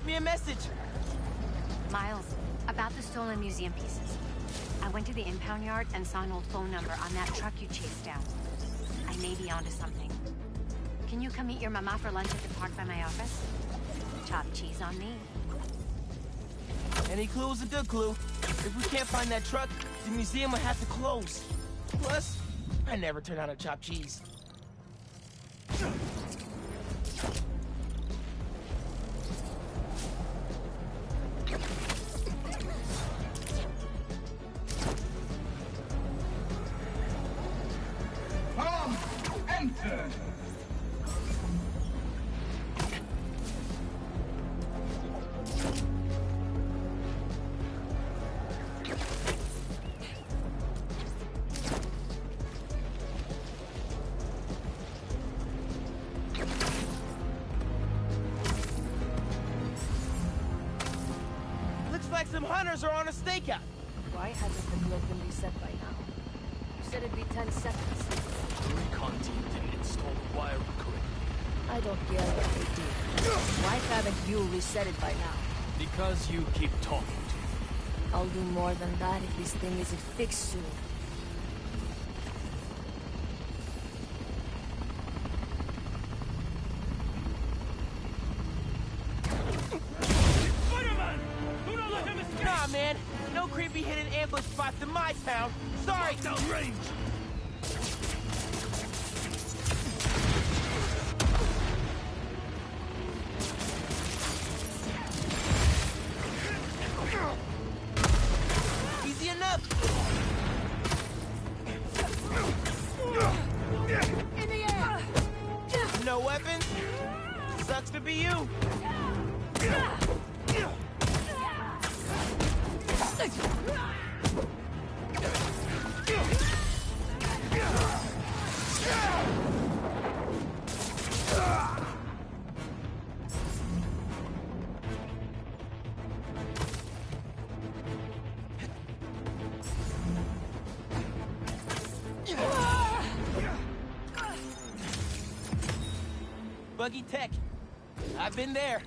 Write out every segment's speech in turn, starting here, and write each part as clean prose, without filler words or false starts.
me a message. Miles, about the stolen museum pieces. I went to the impound yard and saw an old phone number on that truck you chased down. I may be onto something. Can you come meet your mama for lunch at the park by my office? Chopped cheese on me. Any clue is a good clue. If we can't find that truck, the museum will have to close. Plus, I never turn out a chopped cheese. Come, enter! Looks like some hunters are on a stakeout. Why hasn't the globe been reset by now? You said it'd be 10 seconds. The recon team didn't install the wiring correctly. I don't care what they did. Why haven't you reset it by now? Because you keep talking to me. I'll do more than that if this thing isn't fixed soon. Spider-Man! Do not let him escape! Nah, man. No creepy hidden ambush spots in my town. Sorry. Down range! Easy enough. In the air! No weapons? Sucks to be you. Buggy Tech. I've been there.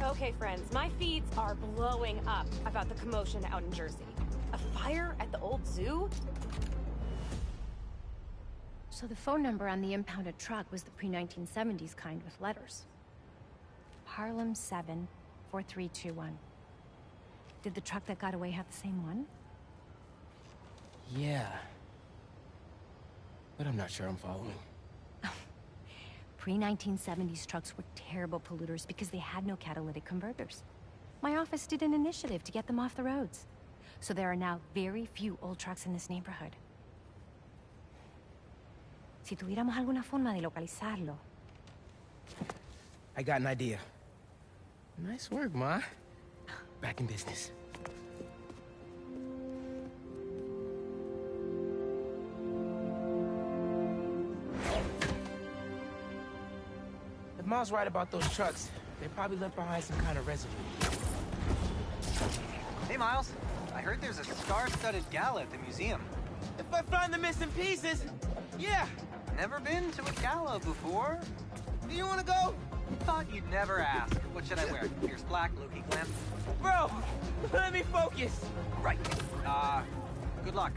Okay, friends, my feeds are blowing up about the commotion out in Jersey. A fire at the old zoo? So the phone number on the impounded truck was the pre-1970s kind with letters. Harlem 7 4321. Did the truck that got away have the same one? Yeah. But I'm not sure I'm following. Pre-1970s trucks were terrible polluters because they had no catalytic converters. My office did an initiative to get them off the roads. So there are now very few old trucks in this neighborhood. Si tuviéramos alguna forma de localizarlo. I got an idea. Nice work, Ma. Back in business. If Ma's right about those trucks, they probably left behind some kind of residue. Hey, Miles. I heard there's a star-studded gala at the museum. If I find the missing pieces, yeah. Never been to a gala before. Do you want to go? Thought you'd never ask. What should I wear? Pierce black, low-key glam? Bro, let me focus. Right. Good luck.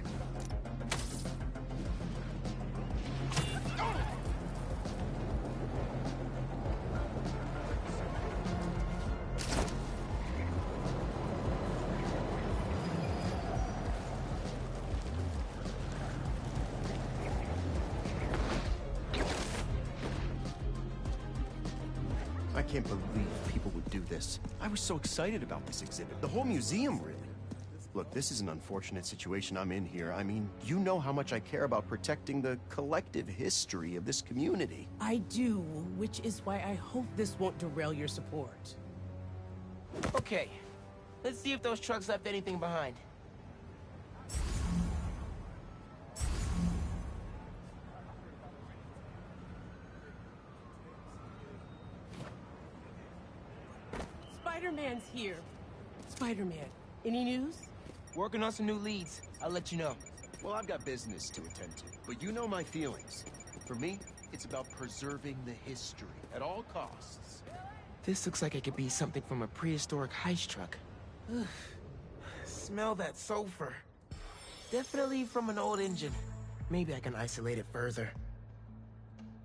I can't believe people would do this. I was so excited about this exhibit. The whole museum, really. Look, this is an unfortunate situation I'm in here. I mean, you know how much I care about protecting the collective history of this community. I do, which is why I hope this won't derail your support. Okay, let's see if those trucks left anything behind. Spider-Man's here. Spider-Man, any news? Working on some new leads. I'll let you know. Well, I've got business to attend to, but you know my feelings. For me, it's about preserving the history at all costs. This looks like it could be something from a prehistoric heist truck. Smell that sulfur. Definitely from an old engine. Maybe I can isolate it further.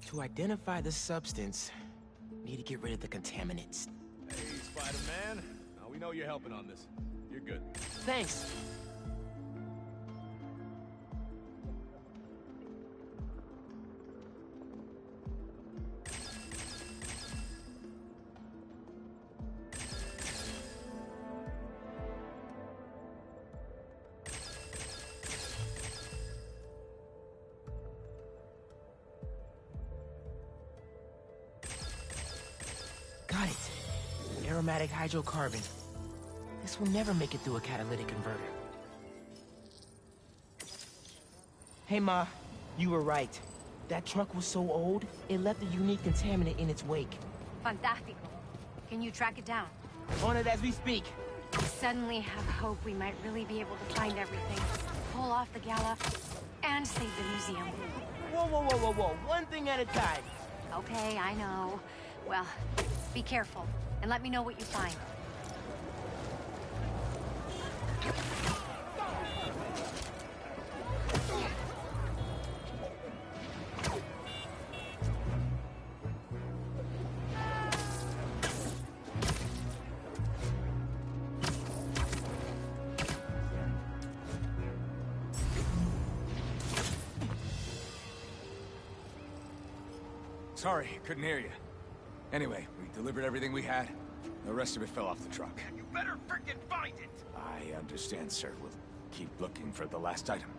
To identify the substance, need to get rid of the contaminants. Hey, Spider-Man. Now we know you're helping on this. You're good. Thanks. Got it. Aromatic hydrocarbon. This will never make it through a catalytic converter. Hey, Ma. You were right. That truck was so old, it left a unique contaminant in its wake. Fantastico. Can you track it down? On it as we speak. I suddenly have hope we might really be able to find everything, pull off the gala, and save the museum. Whoa, whoa, whoa, whoa, whoa. One thing at a time. Okay, I know. Well, be careful, and let me know what you find. Sorry, couldn't hear you. Anyway, we delivered everything we had. The rest of it fell off the truck. You better frickin' find it! I understand, sir. We'll keep looking for the last item.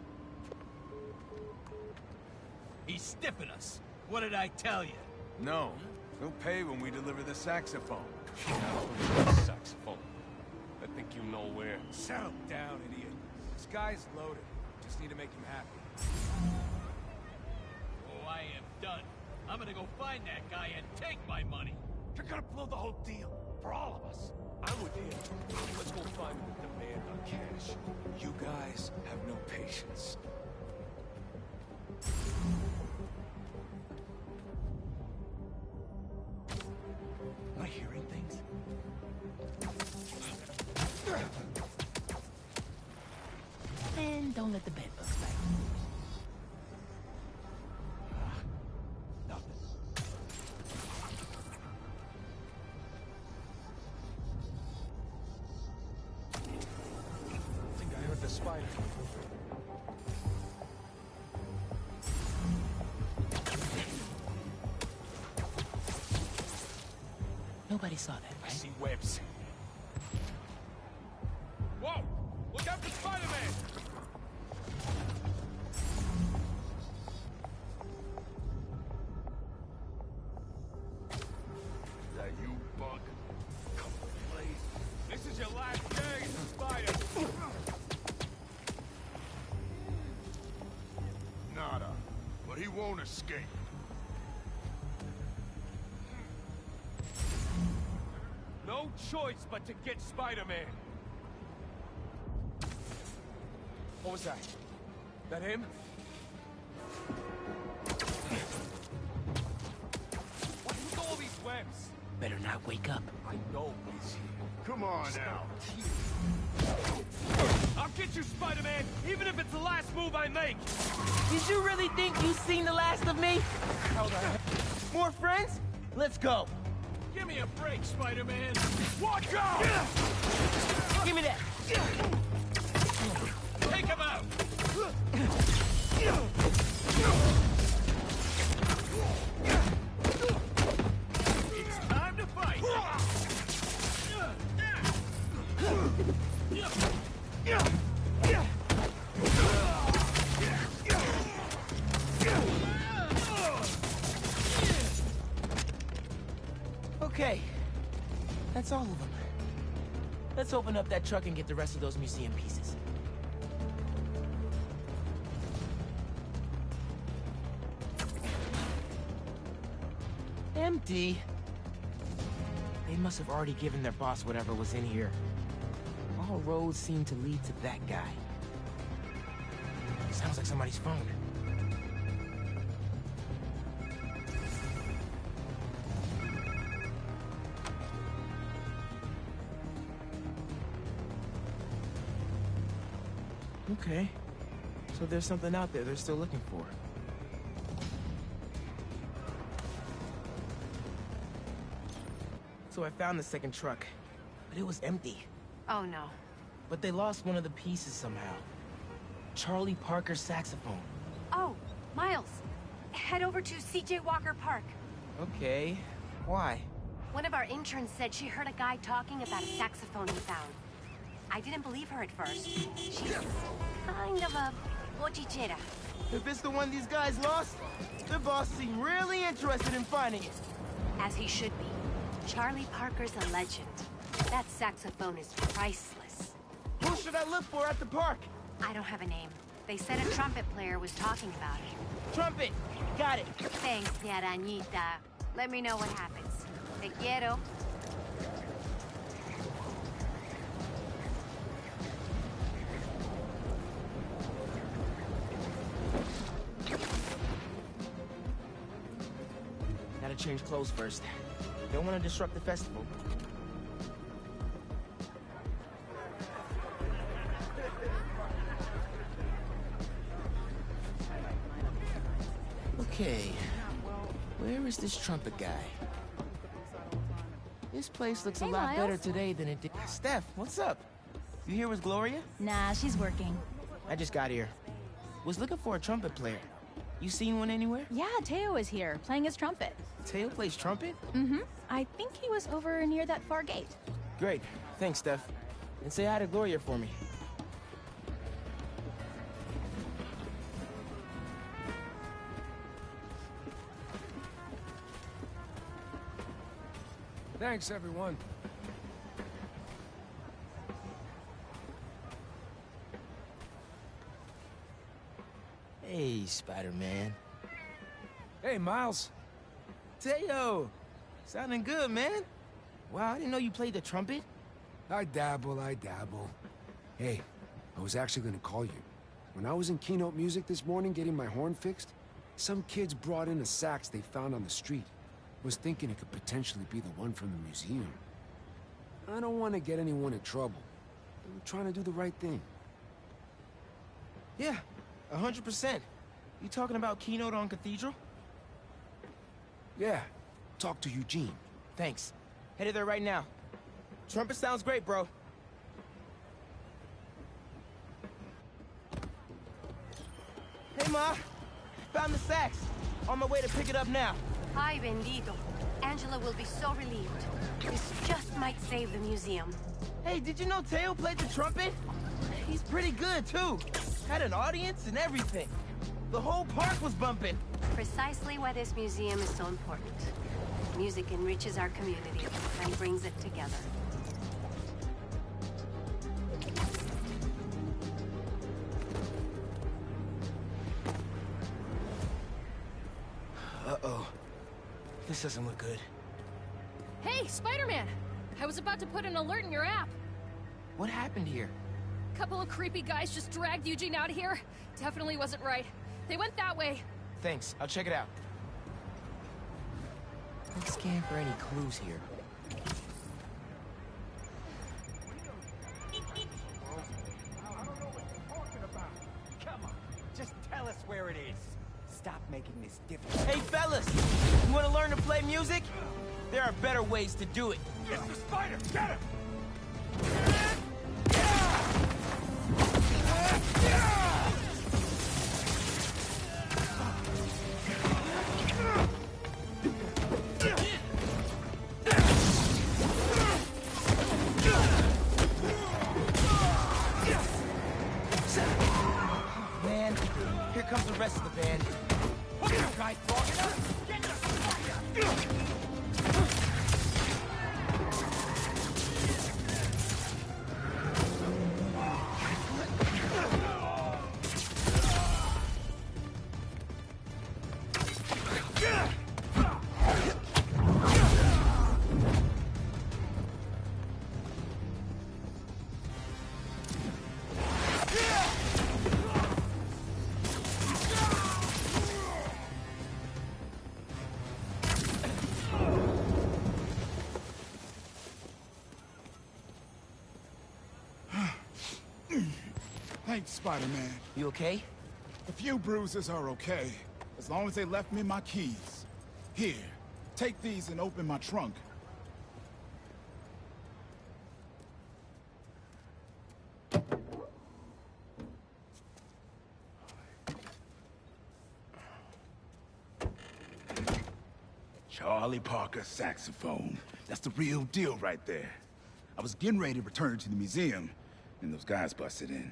He's stiffing us. What did I tell you? No. We'll pay when we deliver the saxophone. Saxophone. I think you know where. Settle down, idiot. This guy's loaded. Just need to make him happy. Oh, I am done. I'm gonna go find that guy and take my money. You're gonna blow the whole deal. For all of us. I'm with you. Let's go find him and demand our cash. You guys have no patience. Am I hearing things? And don't let the bed bugs bite. Nothing. I think I heard the spider. Nobody saw that, I right? see webs. Whoa! Look out for Spider-Man! Is that you, Bug? Come on, please. This is your last day, Spider! Nada. But he won't escape. No choice but to get Spider-Man. What was that? That him? What's all these webs? Better not wake up. I know he's here. Come on now. I'll get you, Spider-Man, even if it's the last move I make. Did you really think you've seen the last of me? How the heck? More friends? Let's go. Give me a break, Spider-Man. Watch out! Give me that. Take him out! It's time to fight! Okay. That's all of them. Let's open up that truck and get the rest of those museum pieces. Empty. They must have already given their boss whatever was in here. All roads seem to lead to that guy. Sounds like somebody's phone. Okay. So there's something out there they're still looking for. So I found the second truck, but it was empty. Oh no. But they lost one of the pieces somehow. Charlie Parker's saxophone. Oh, Miles. Head over to C.J. Walker Park. Okay. Why? One of our interns said she heard a guy talking about a saxophone he found. I didn't believe her at first. She's kind of a bochichera. If it's the one these guys lost, their boss seemed really interested in finding it. As he should be. Charlie Parker's a legend. That saxophone is priceless. Who should I look for at the park? I don't have a name. They said a trumpet player was talking about it. Trumpet! Got it! Thanks, mi arañita. Let me know what happens. Te quiero. Gotta change clothes first. Don't want to disrupt the festival. Okay, where is this trumpet guy? This place looks a lot better today than it did. Steph, what's up? You here with Gloria? Nah, she's working. I just got here. Was looking for a trumpet player. You seen one anywhere? Yeah, Teo is here, playing his trumpet. Teo plays trumpet? Mm-hmm. I think he was over near that far gate. Great. Thanks, Steph. And say hi to Gloria for me. Thanks, everyone. Hey, Spider-Man. Hey, Miles. Teo! Sounding good, man. Wow, I didn't know you played the trumpet. I dabble. Hey, I was actually gonna call you. When I was in Keynote Music this morning getting my horn fixed, some kids brought in a sax they found on the street. Was thinking it could potentially be the one from the museum. I don't want to get anyone in trouble. I'm trying to do the right thing. Yeah, 100%. You talking about Keynote on Cathedral? Yeah, talk to Eugene. Thanks. Headed there right now. Trumpet sounds great, bro. Hey, Ma. Found the sax. On my way to pick it up now. Ay, bendito. Angela will be so relieved. This just might save the museum. Hey, did you know Teo played the trumpet? He's pretty good, too. Had an audience and everything. The whole park was bumping. Precisely why this museum is so important. Music enriches our community and brings it together. Uh-oh. This doesn't look good. Hey, Spider-Man! I was about to put an alert in your app. What happened here? Couple of creepy guys just dragged Eugene out of here. Definitely wasn't right. They went that way. Thanks. I'll check it out. Let's scan for any clues here. Come on, just tell us where it is. Stop making this difficult. Hey, fellas! You want to learn to play music? There are better ways to do it. Mr. Spider, get him! comes the rest of the band. Guy strong enough? Get the Thanks, Spider-Man. You okay? A few bruises are okay, as long as they left me my keys. Here, take these and open my trunk. Charlie Parker saxophone. That's the real deal right there. I was getting ready to return it to the museum, and those guys busted in.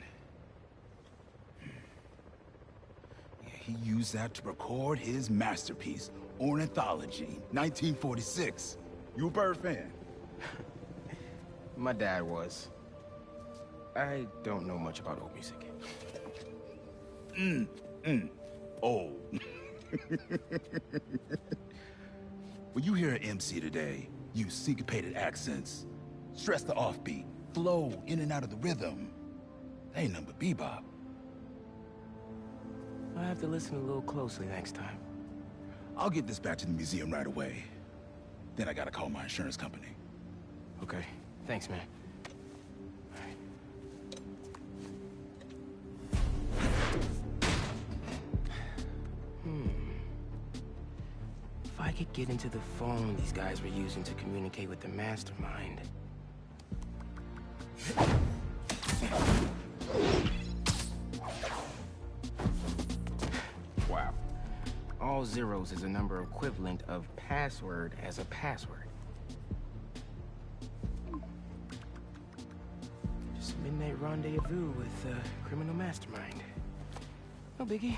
Yeah, he used that to record his masterpiece, Ornithology, 1946. You a Bird fan? My dad was. I don't know much about old music. Old. When you hear an MC today, use syncopated accents, stress the offbeat, flow in and out of the rhythm. They ain't nothing but bebop. I'll have to listen a little closely next time. I'll get this back to the museum right away. Then I gotta call my insurance company. Okay, thanks, man. If I could get into the phone these guys were using to communicate with the mastermind. Wow. All zeros is a number equivalent of password as a password. Just a midnight rendezvous with a criminal mastermind. No biggie.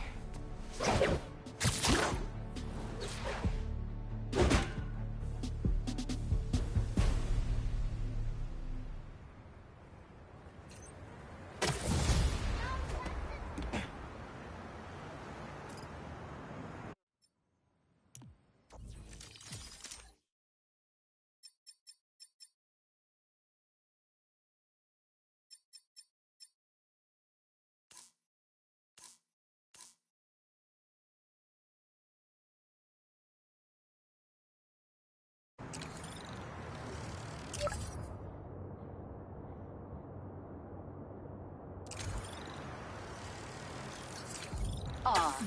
Aw,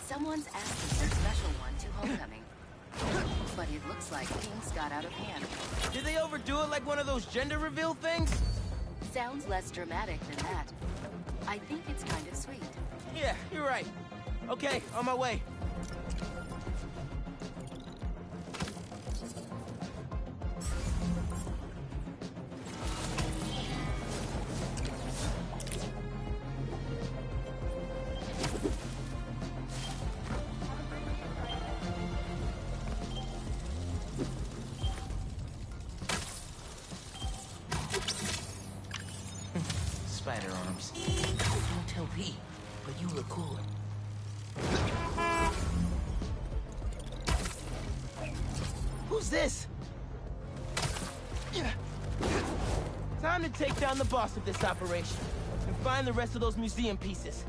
someone's asking their special one to homecoming. But it looks like things got out of hand. Did they overdo it like one of those gender reveal things? Sounds less dramatic than that. I think it's kind of sweet. Yeah, you're right. Okay, on my way. Spider arms. Don't tell Pete, but you look cool. Who's this? Time to take down the boss of this operation and find the rest of those museum pieces.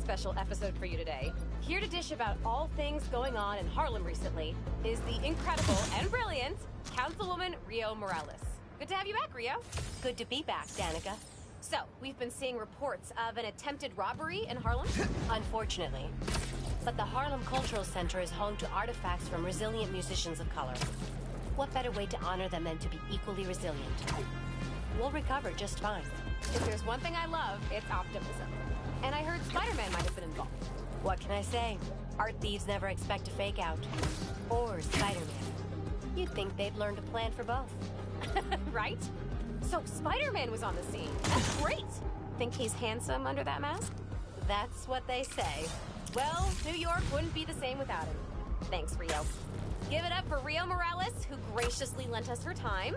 Special episode for you today. Here to dish about all things going on in Harlem recently is the incredible and brilliant Councilwoman Rio Morales. Good to have you back, Rio. Good to be back, Danica. So, we've been seeing reports of an attempted robbery in Harlem? Unfortunately. But the Harlem Cultural Center is home to artifacts from resilient musicians of color. What better way to honor them than to be equally resilient? We'll recover just fine. If there's one thing I love, it's optimism. And I heard Spider-Man might have been involved. What can I say? Art thieves never expect a fake out. Or Spider-Man. You'd think they'd learn to plan for both. Right? So Spider-Man was on the scene. That's great! Think he's handsome under that mask? That's what they say. Well, New York wouldn't be the same without him. Thanks, Rio. Give it up for Rio Morales, who graciously lent us her time.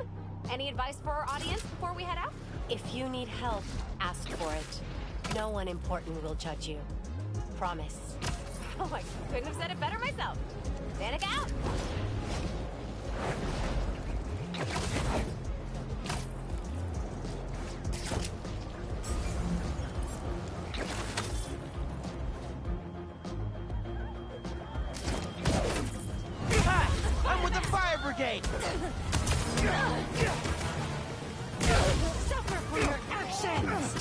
Any advice for our audience before we head out? If you need help, ask for it. No one important will judge you. Promise. Oh, I couldn't have said it better myself. Danica out! Hi! I'm with the fire brigade! Suffer for your actions!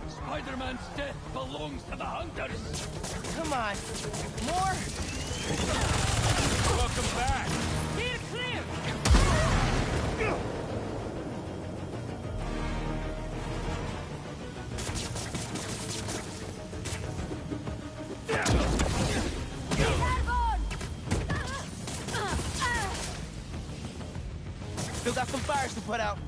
Spider-Man's death belongs to the hunters! Come on! More? Welcome back! Steer clear! Still got some fires to put out.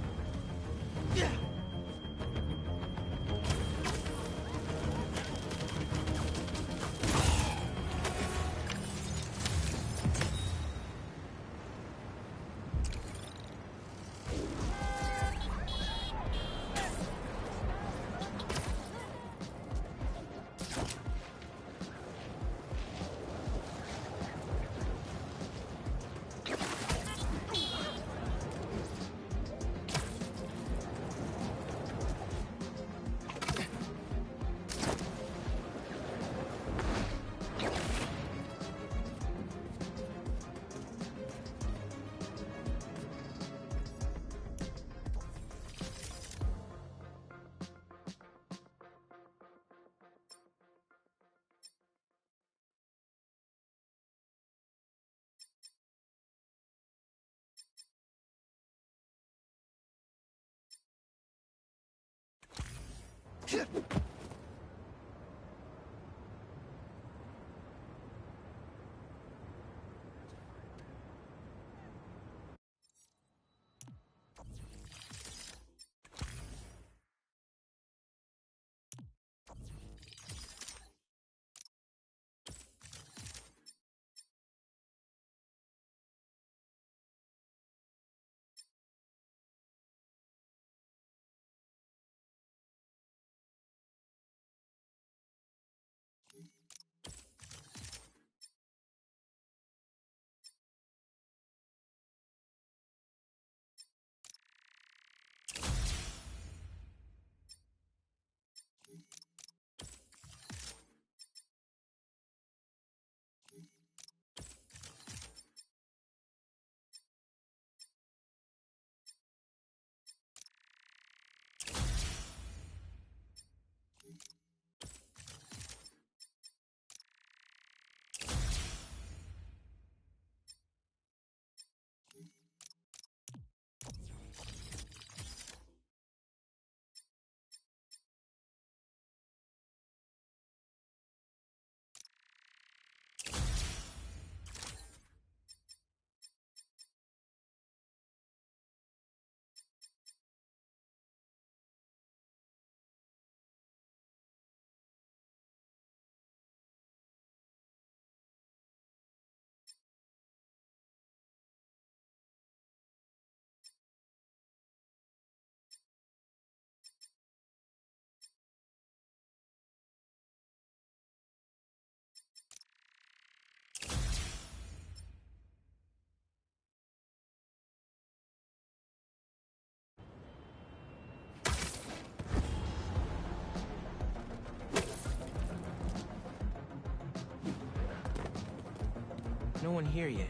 No one here yet.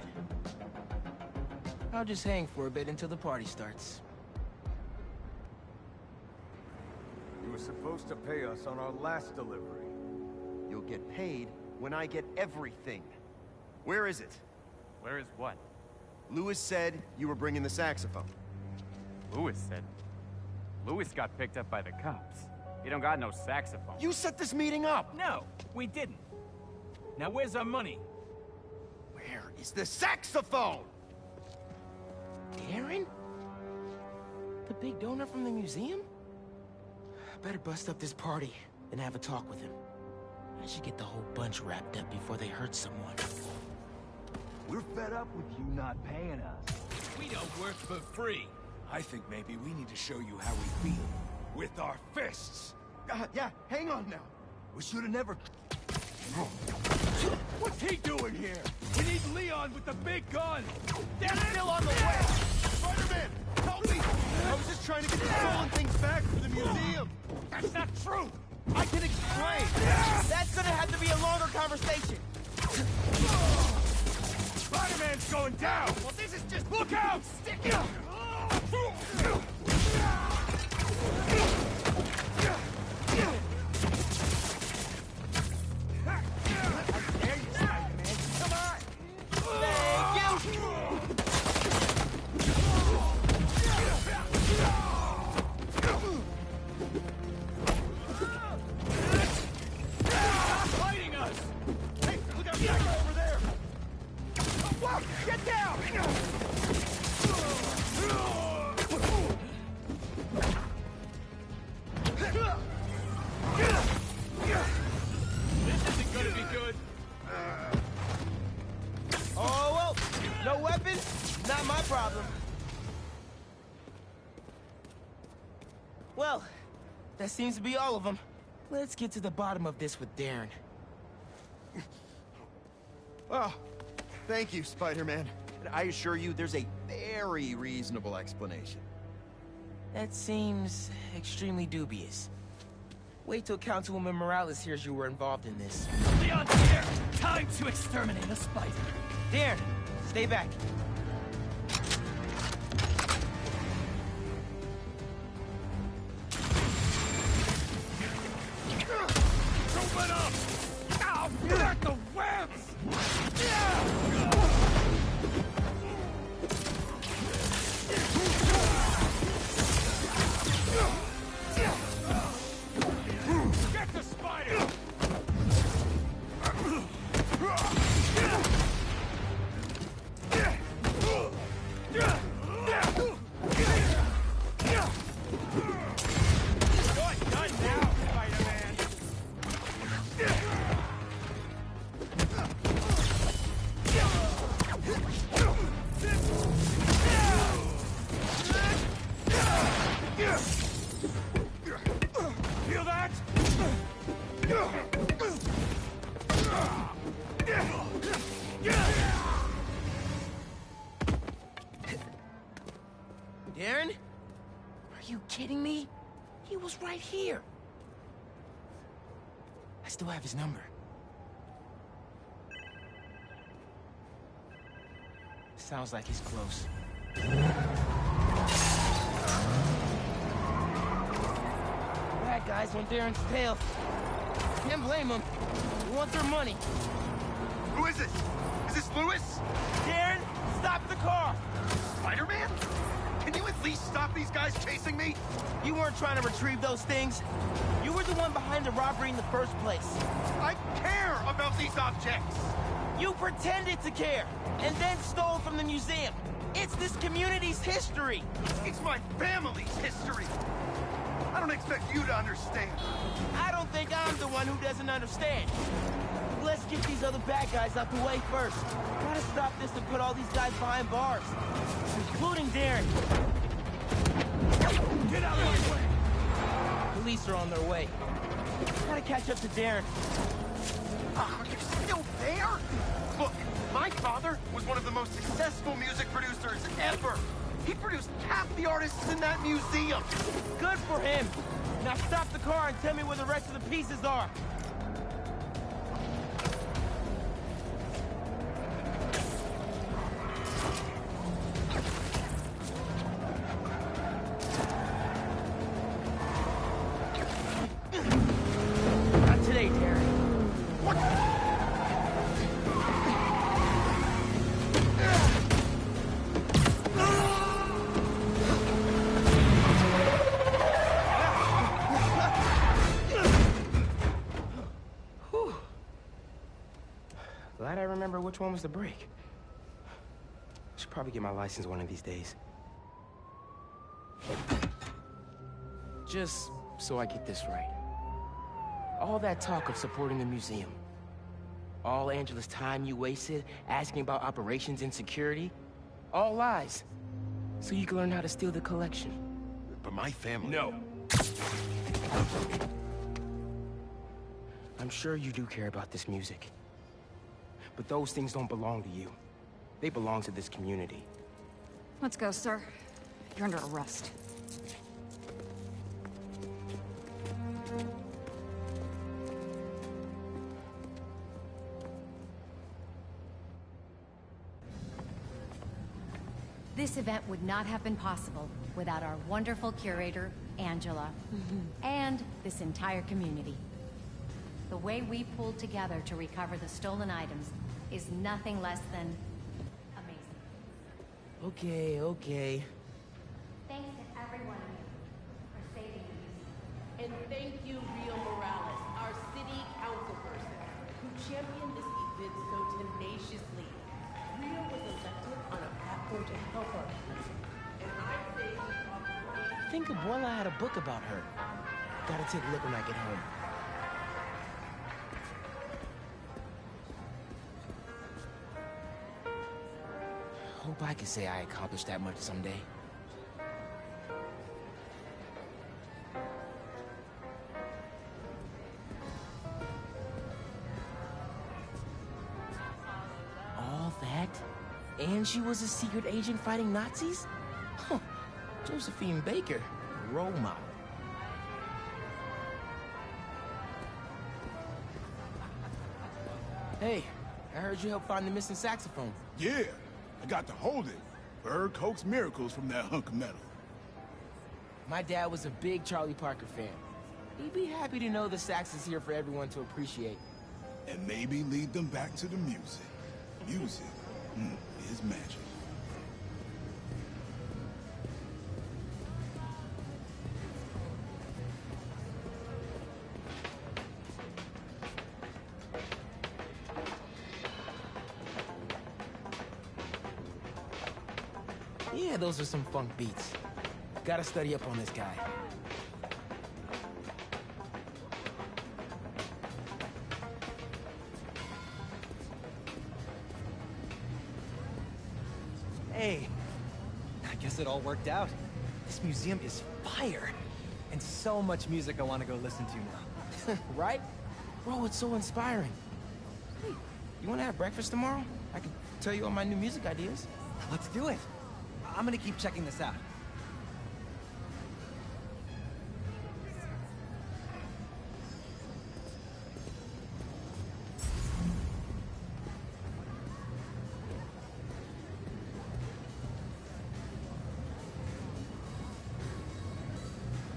I'll just hang for a bit until the party starts. You were supposed to pay us on our last delivery. You'll get paid when I get everything. Where is it? Where is what? Louis said you were bringing the saxophone. Louis said. Louis got picked up by the cops. He don't got no saxophone. You set this meeting up! No, we didn't. Now where's our money? Where is the saxophone? Darren? The big donor from the museum? Better bust up this party and have a talk with him. I should get the whole bunch wrapped up before they hurt someone. We're fed up with you not paying us. We don't work for free. I think maybe we need to show you how we feel. With our fists. Yeah, hang on now. We should have never... What's he doing here? We need Leon with the big gun. They're still on the way! Spider-Man, help me! I was just trying to get the stolen things back for the museum. That's not true. I can explain. That's gonna have to be a longer conversation. Spider-Man's going down. Well, this is just... Look out! Stick it! Well, that seems to be all of them. Let's get to the bottom of this with Darren. Oh, thank you, Spider-Man. And I assure you, there's a very reasonable explanation. That seems extremely dubious. Wait till Councilwoman Morales hears you were involved in this. Leon's here! Time to exterminate a spider! Darren, stay back. Open up! Ow! You're at the webs! Get the spider! You're done now, Spider-Man! Feel that? Darren? Are you kidding me? He was right here. I still have his number. Sounds like he's close. Bad guys on Darren's tail. Can't blame them. They want their money. Who is this? Is this Louis? Darren, stop the car! Spider-Man? Can you at least stop these guys chasing me? You weren't trying to retrieve those things. You were the one behind the robbery in the first place. I care about these objects! You pretended to care, and then stole from the museum. It's this community's history. It's my family's history. I don't expect you to understand. I don't think I'm the one who doesn't understand. Let's get these other bad guys out the way first. Gotta stop this and put all these guys behind bars. Including Darren. Get out of my way! Police are on their way. Gotta catch up to Darren. Oh, you're still there? Look, my father was one of the most successful music producers ever. He produced half the artists in that museum. Good for him. Now stop the car and tell me where the rest of the pieces are. which one was the break. Should probably get my license one of these days. Just so I get this right. All that talk of supporting the museum. All Angela's time you wasted asking about operations and security. All lies. So you can learn how to steal the collection. But my family... No. I'm sure you do care about this music. But those things don't belong to you. They belong to this community. Let's go, sir. You're under arrest. This event would not have been possible without our wonderful curator, Angela, and this entire community. The way we pulled together to recover the stolen items is nothing less than amazing. Okay. Thanks to every one of you for saving the museum. And thank you, Rio Morales, our city councilperson, who championed this event so tenaciously. Rio was elected on a platform to help our country. And I say we I think Abuela had a book about her. Gotta take a look when I get home. Hope I can say I accomplished that much someday. All that? And she was a secret agent fighting Nazis? Huh. Josephine Baker, role model. Hey, I heard you helped find the missing saxophone. Yeah, I got to hold it. Bird coaxed miracles from that hunk of metal. My dad was a big Charlie Parker fan. He'd be happy to know the sax is here for everyone to appreciate. And maybe lead them back to the music. Music is magic. Yeah, those are some funk beats. Gotta study up on this guy. Hey, I guess it all worked out. This museum is fire. And so much music I want to go listen to now. Right? Bro, it's so inspiring. Hey, you wanna have breakfast tomorrow? I can tell you all my new music ideas. Let's do it. I'm gonna keep checking this out.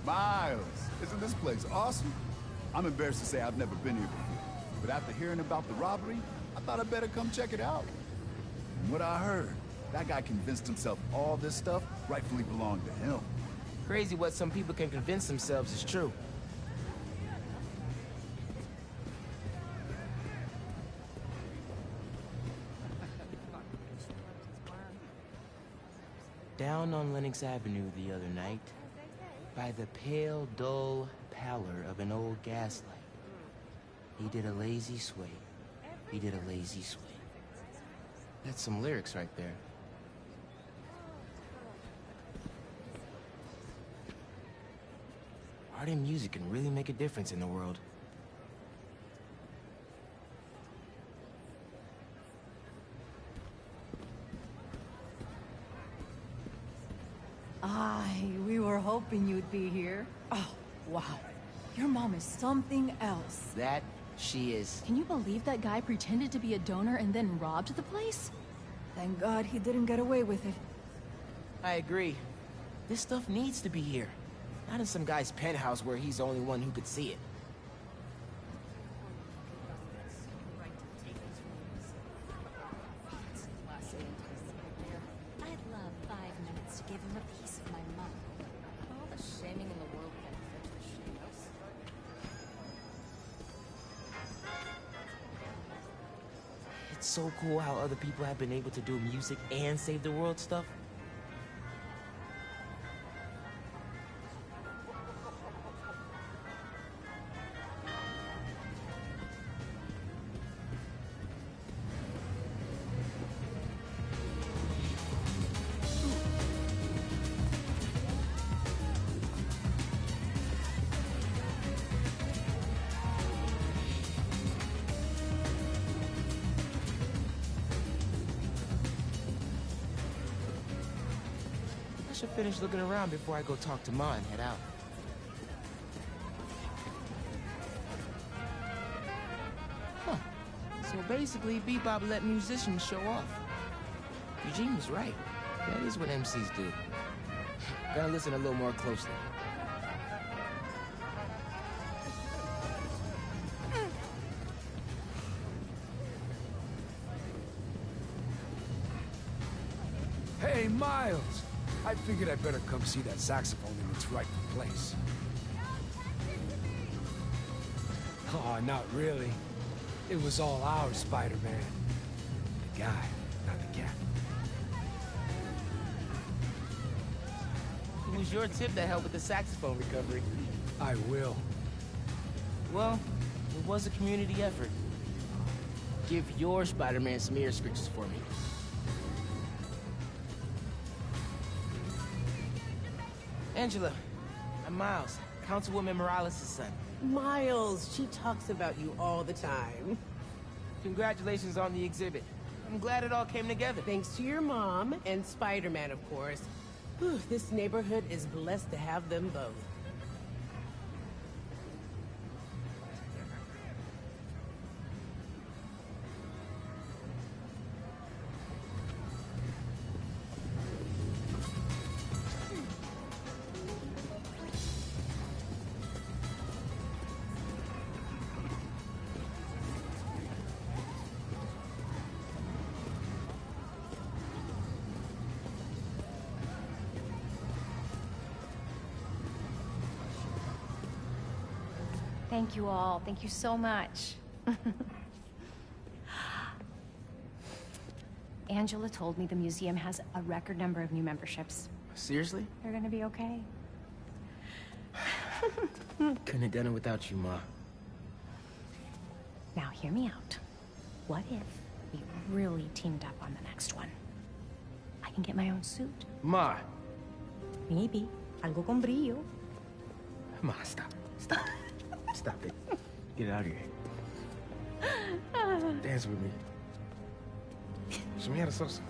Miles, isn't this place awesome? I'm embarrassed to say I've never been here before, but after hearing about the robbery, I thought I'd better come check it out. From what I heard, that guy convinced himself all this stuff rightfully belonged to him. Crazy what some people can convince themselves is true. Down on Lenox Avenue the other night, by the pale, dull pallor of an old gaslight, he did a lazy sway. He did a lazy sway. That's some lyrics right there. Art and music can really make a difference in the world. We were hoping you'd be here. Oh, wow. Your mom is something else. That she is. Can you believe that guy pretended to be a donor and then robbed the place? Thank God he didn't get away with it. I agree. This stuff needs to be here. Not in some guy's penthouse where he's the only one who could see it. I'd love 5 minutes to give him a piece of my mind. All the shaming in the world can't fix the shingles. It's so cool how other people have been able to do music and save the world stuff? I should finish looking around before I go talk to Ma and head out. Huh. So basically, Bebop let musicians show off. Eugene was right. That is what MCs do. Gotta listen a little more closely. Hey, Miles! I figured I'd better come see that saxophone in its rightful place. Oh, not really. It was all ours, Spider-Man. The guy, not the cat. It was your tip that helped with the saxophone recovery. I will. Well, it was a community effort. Give your Spider-Man some ear scratches for me. Angela, I'm Miles, Councilwoman Morales' son. Miles, she talks about you all the time. Congratulations on the exhibit. I'm glad it all came together. Thanks to your mom and Spider-Man, of course. Whew, this neighborhood is blessed to have them both. Thank you all. Thank you so much. Angela told me the museum has a record number of new memberships. Seriously? They're gonna be okay. Couldn't have done it without you, Ma. Now hear me out. What if we really teamed up on the next one? I can get my own suit. Ma. Maybe. Algo con brillo. Ma, stop. Stop. Stop it. Get out of here. Dance with me. Show me how to salsa.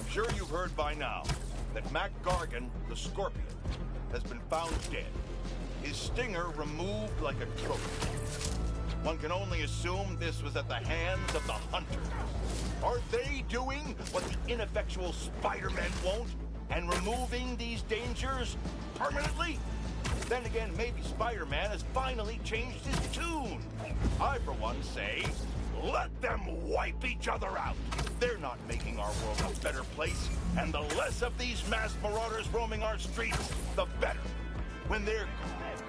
Sure you've heard by now that Mac Gargan, the Scorpion, has been found dead. His stinger removed like a trophy. One can only assume this was at the hands of the hunters. Are they doing what the ineffectual Spider-Man won't and removing these dangers permanently? Then again, maybe Spider-Man has finally changed his tune. I, for one, say, let them wipe each other out. They're not making our world a better place, and the less of these masked marauders roaming our streets, the better. When they're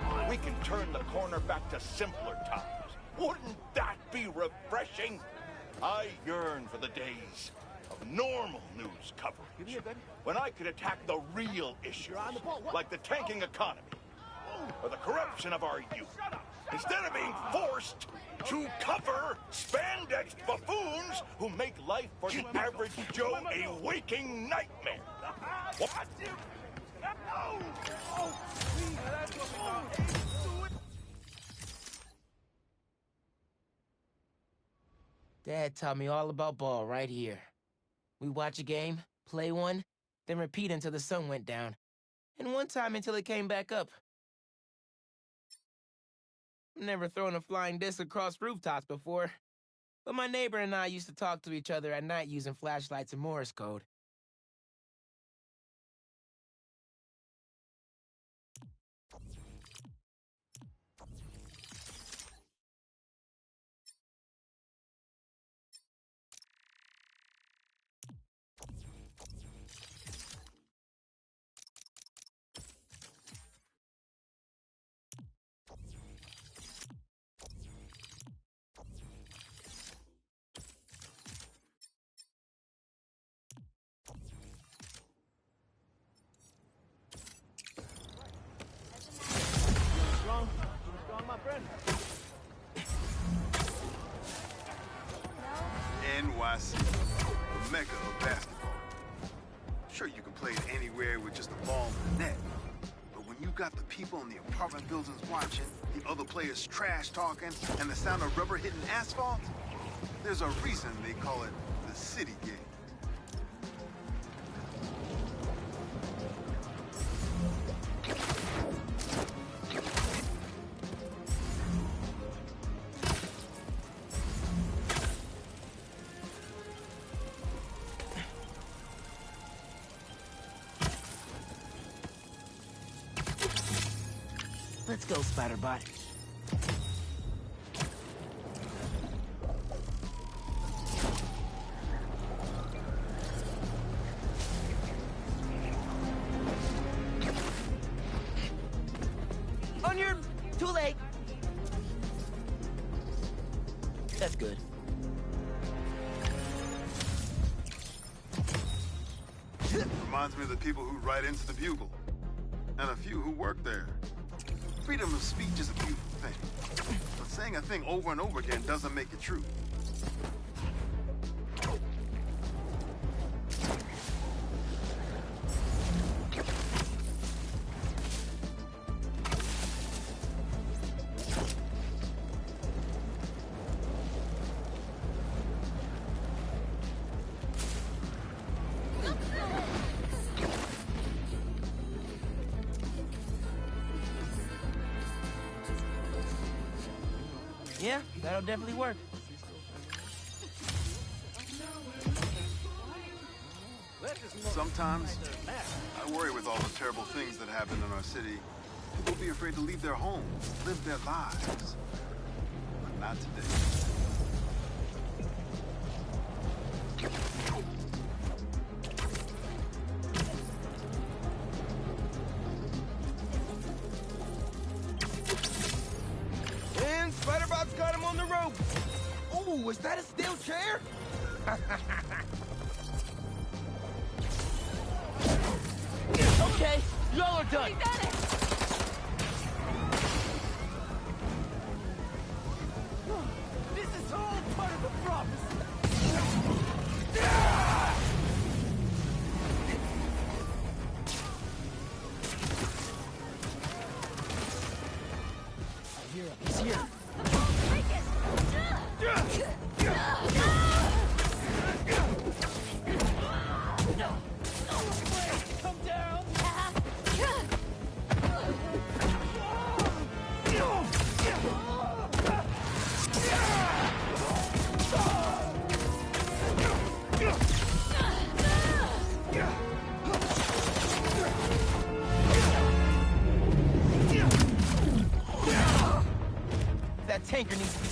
gone, we can turn the corner back to simpler times. Wouldn't that be refreshing? I yearn for the days of normal news coverage, when I could attack the real issues, like the tanking economy, or the corruption of our youth, instead of being forced to cover spandex buffoons who make life for the average Joe a waking nightmare. What? Dad taught me all about ball right here. We watch a game, play one, then repeat until the sun went down. And one time until it came back up. I've never thrown a flying disc across rooftops before, but my neighbor and I used to talk to each other at night using flashlights and Morse code. NYC, the mecca of basketball. Sure, you can play it anywhere with just a ball and a net. But when you got the people in the apartment buildings watching, the other players trash talking, and the sound of rubber hitting asphalt, there's a reason they call it the city game. Let's go, Spider-Bot. On your... Too late. That's good. Reminds me of the people who write into the Bugle, and a few who work there. Freedom of speech is a beautiful thing, but saying a thing over and over again doesn't make it true. Yeah, that'll definitely work. Sometimes, I worry with all the terrible things that happen in our city, people be afraid to leave their homes, live their lives. But not today. And Spider-Bot's got him on the rope. Ooh, is that a steel chair? Okay, y'all are done. We done it! This is all part of the prophecy. He's here. Come down!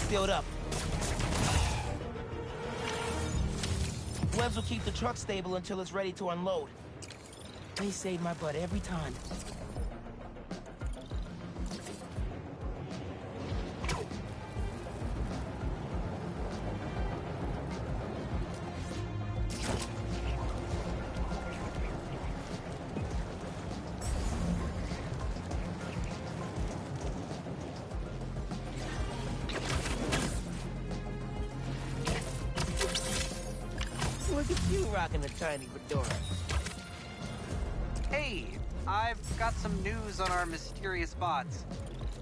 filled up. Webs will keep the truck stable until it's ready to unload. They save my butt every time. Look at you rocking a tiny fedora. Hey, I've got some news on our mysterious bots.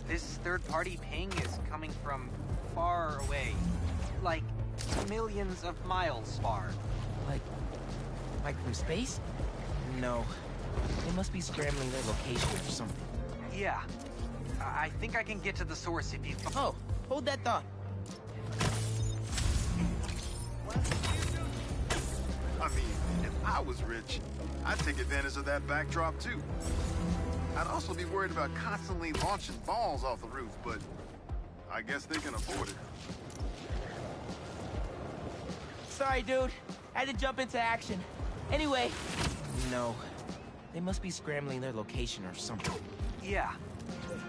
This third-party ping is coming from far away. Like, millions of miles far. Like from space? No. They must be scrambling their location or something. Yeah. I think I can get to the source if you... Oh, hold that thought. I mean, if I was rich, I'd take advantage of that backdrop too. I'd also be worried about constantly launching balls off the roof, but I guess they can afford it. Sorry, dude. Had to jump into action. Anyway, no. They must be scrambling their location or something. Yeah.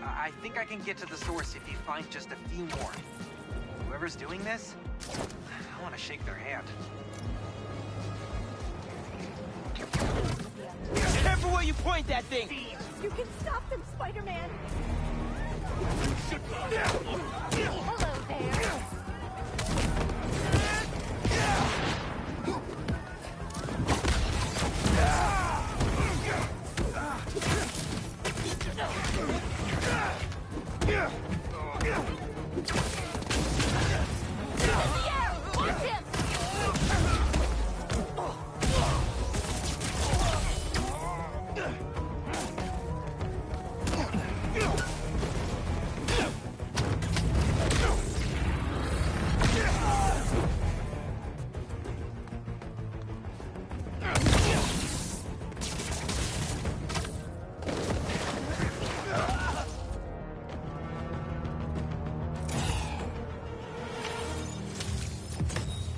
I think I can get to the source if you find just a few more. Whoever's doing this, I want to shake their hand. Careful where you point that thing! You can stop them, Spider-Man! Hello there! Watch him!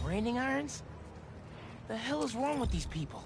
Branding irons? The hell is wrong with these people?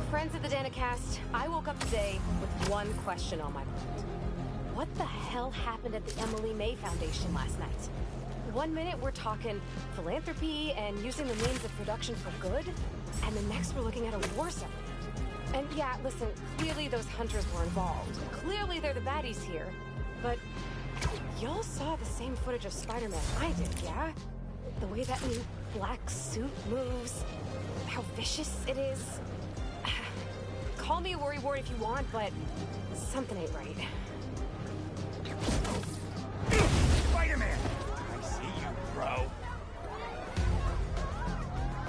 Friends of the Danicast, I woke up today with one question on my mind. What the hell happened at the Emily May Foundation last night? One minute we're talking philanthropy and using the means of production for good, and the next we're looking at a war settlement. And yeah, listen, clearly those hunters were involved. Clearly they're the baddies here. But y'all saw the same footage of Spider-Man I did, yeah? The way that new black suit moves, how vicious it is. Call me a worrywart if you want, but something ain't right. Spider-Man! I see you, bro.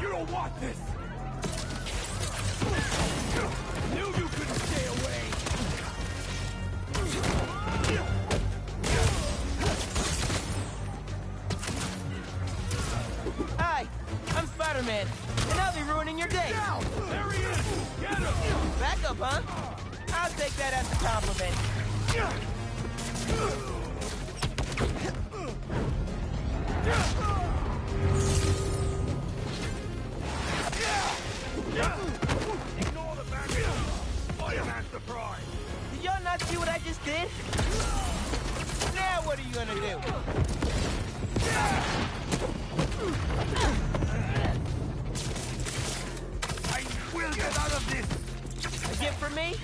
You don't want this! Knew you couldn't stay away! Hi, I'm Spider-Man, and I'll be ruining your day! There he is! jump, huh? I'll take that as a compliment. Ignore the back. Fireman surprise. Did y'all not see what I just did? Now what are you gonna do? I will get out of this. A gift for me?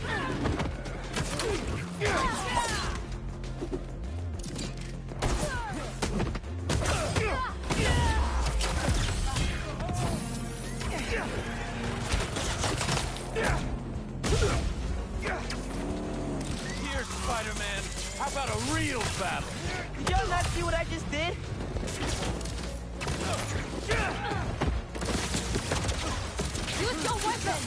Here, Spider-Man. How about a real battle? Did y'all not see what I just did? Use your weapon!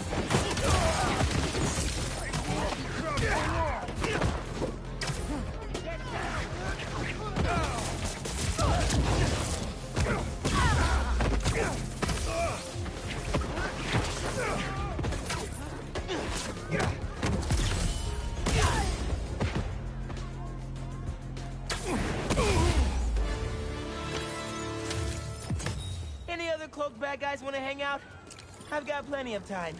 Any other cloaked bad guys want to hang out? I've got plenty of time.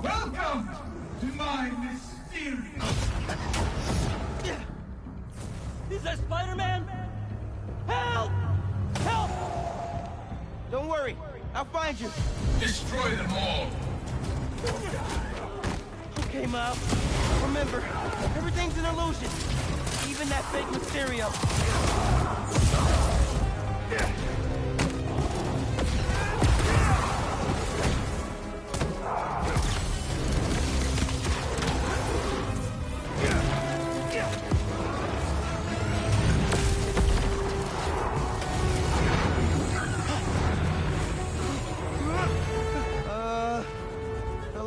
Welcome to my mysterious... Is that Spider-Man? Help! Help! Don't worry, I'll find you. Destroy them all! Okay, Miles. Remember, everything's an illusion. Even that fake Mysterio.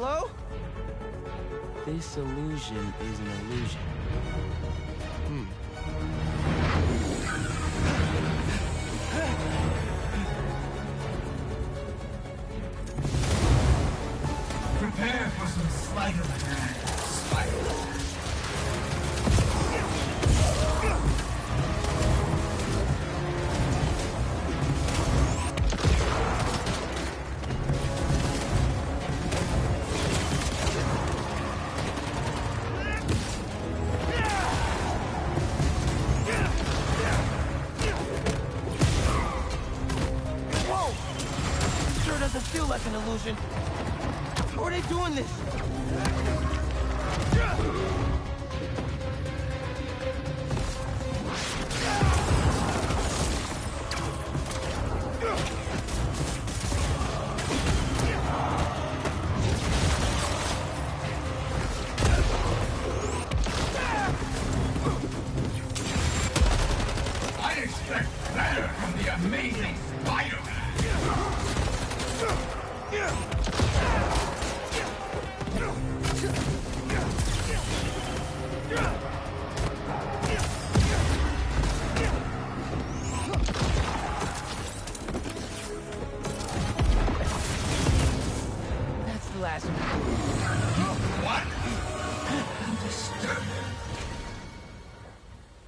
Hello? This illusion is an illusion. Prepare for some sleight of hand, Spider-Man. Whoa! Sure doesn't feel like an illusion. How are they doing this? I expect better from the amazing Spider-Man. That's the last one. What? Understood.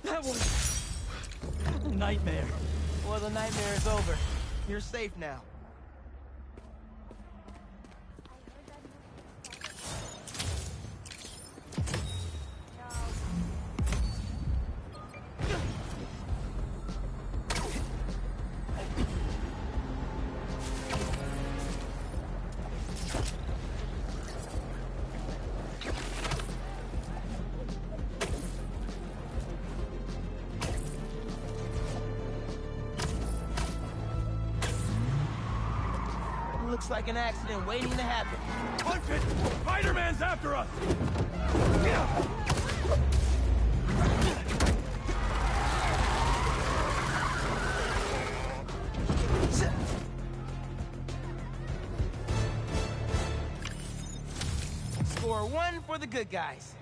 That was a nightmare. Well, the nightmare is over. You're safe now. Looks like an accident waiting to happen. Punch it! Spider-Man's after us! Score 1 for the good guys.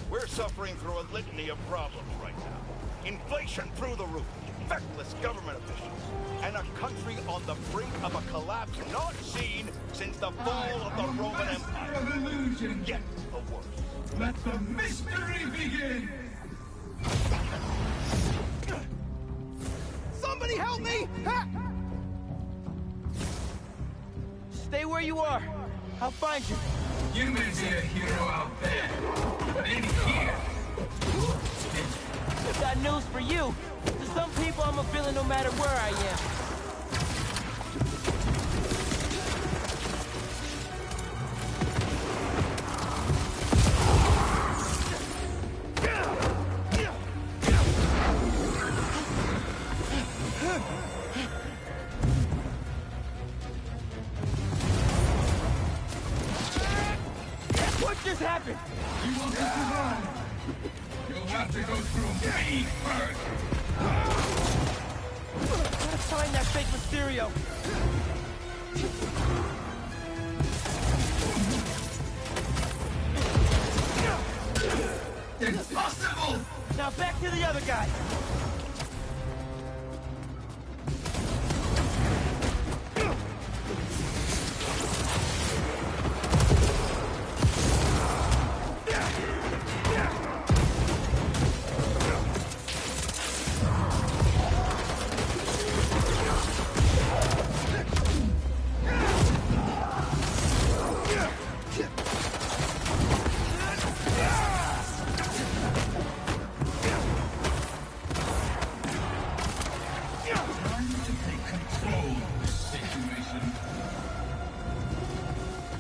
We're suffering through a litany of problems right now. Inflation through the roof, feckless government officials, and a country on the brink of a collapse not seen since the fall of the Roman Empire. Of illusion. Yet the worst. Let the mystery begin! Somebody help me! Ha! Stay where you are. I'll find you. You may be a hero out there, but in here... I've got news for you. To some people, I'm a villain no matter where I am. What just happened? You want to survive? You'll have to go through me first. Find that fake Mysterio! Impossible! Now back to the other guy!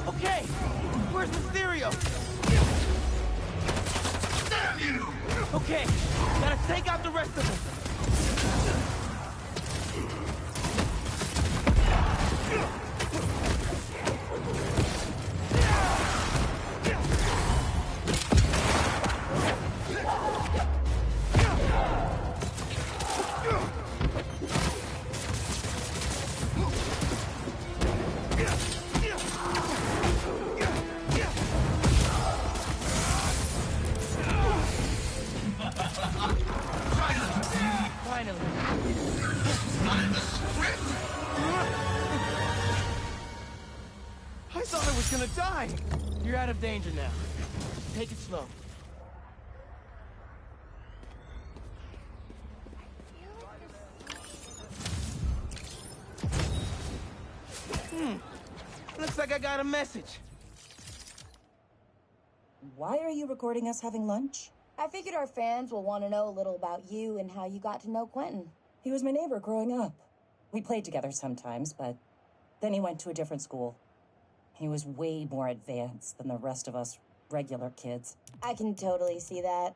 Okay, where's Mysterio? Damn you! Okay, gotta take out the rest of them. Finally. I thought I was gonna die. You're out of danger now. Take it slow. Looks like I got a message. Why are you recording us having lunch? I figured our fans will want to know a little about you and how you got to know Quentin. He was my neighbor growing up. We played together sometimes, but then he went to a different school. He was way more advanced than the rest of us regular kids. I can totally see that.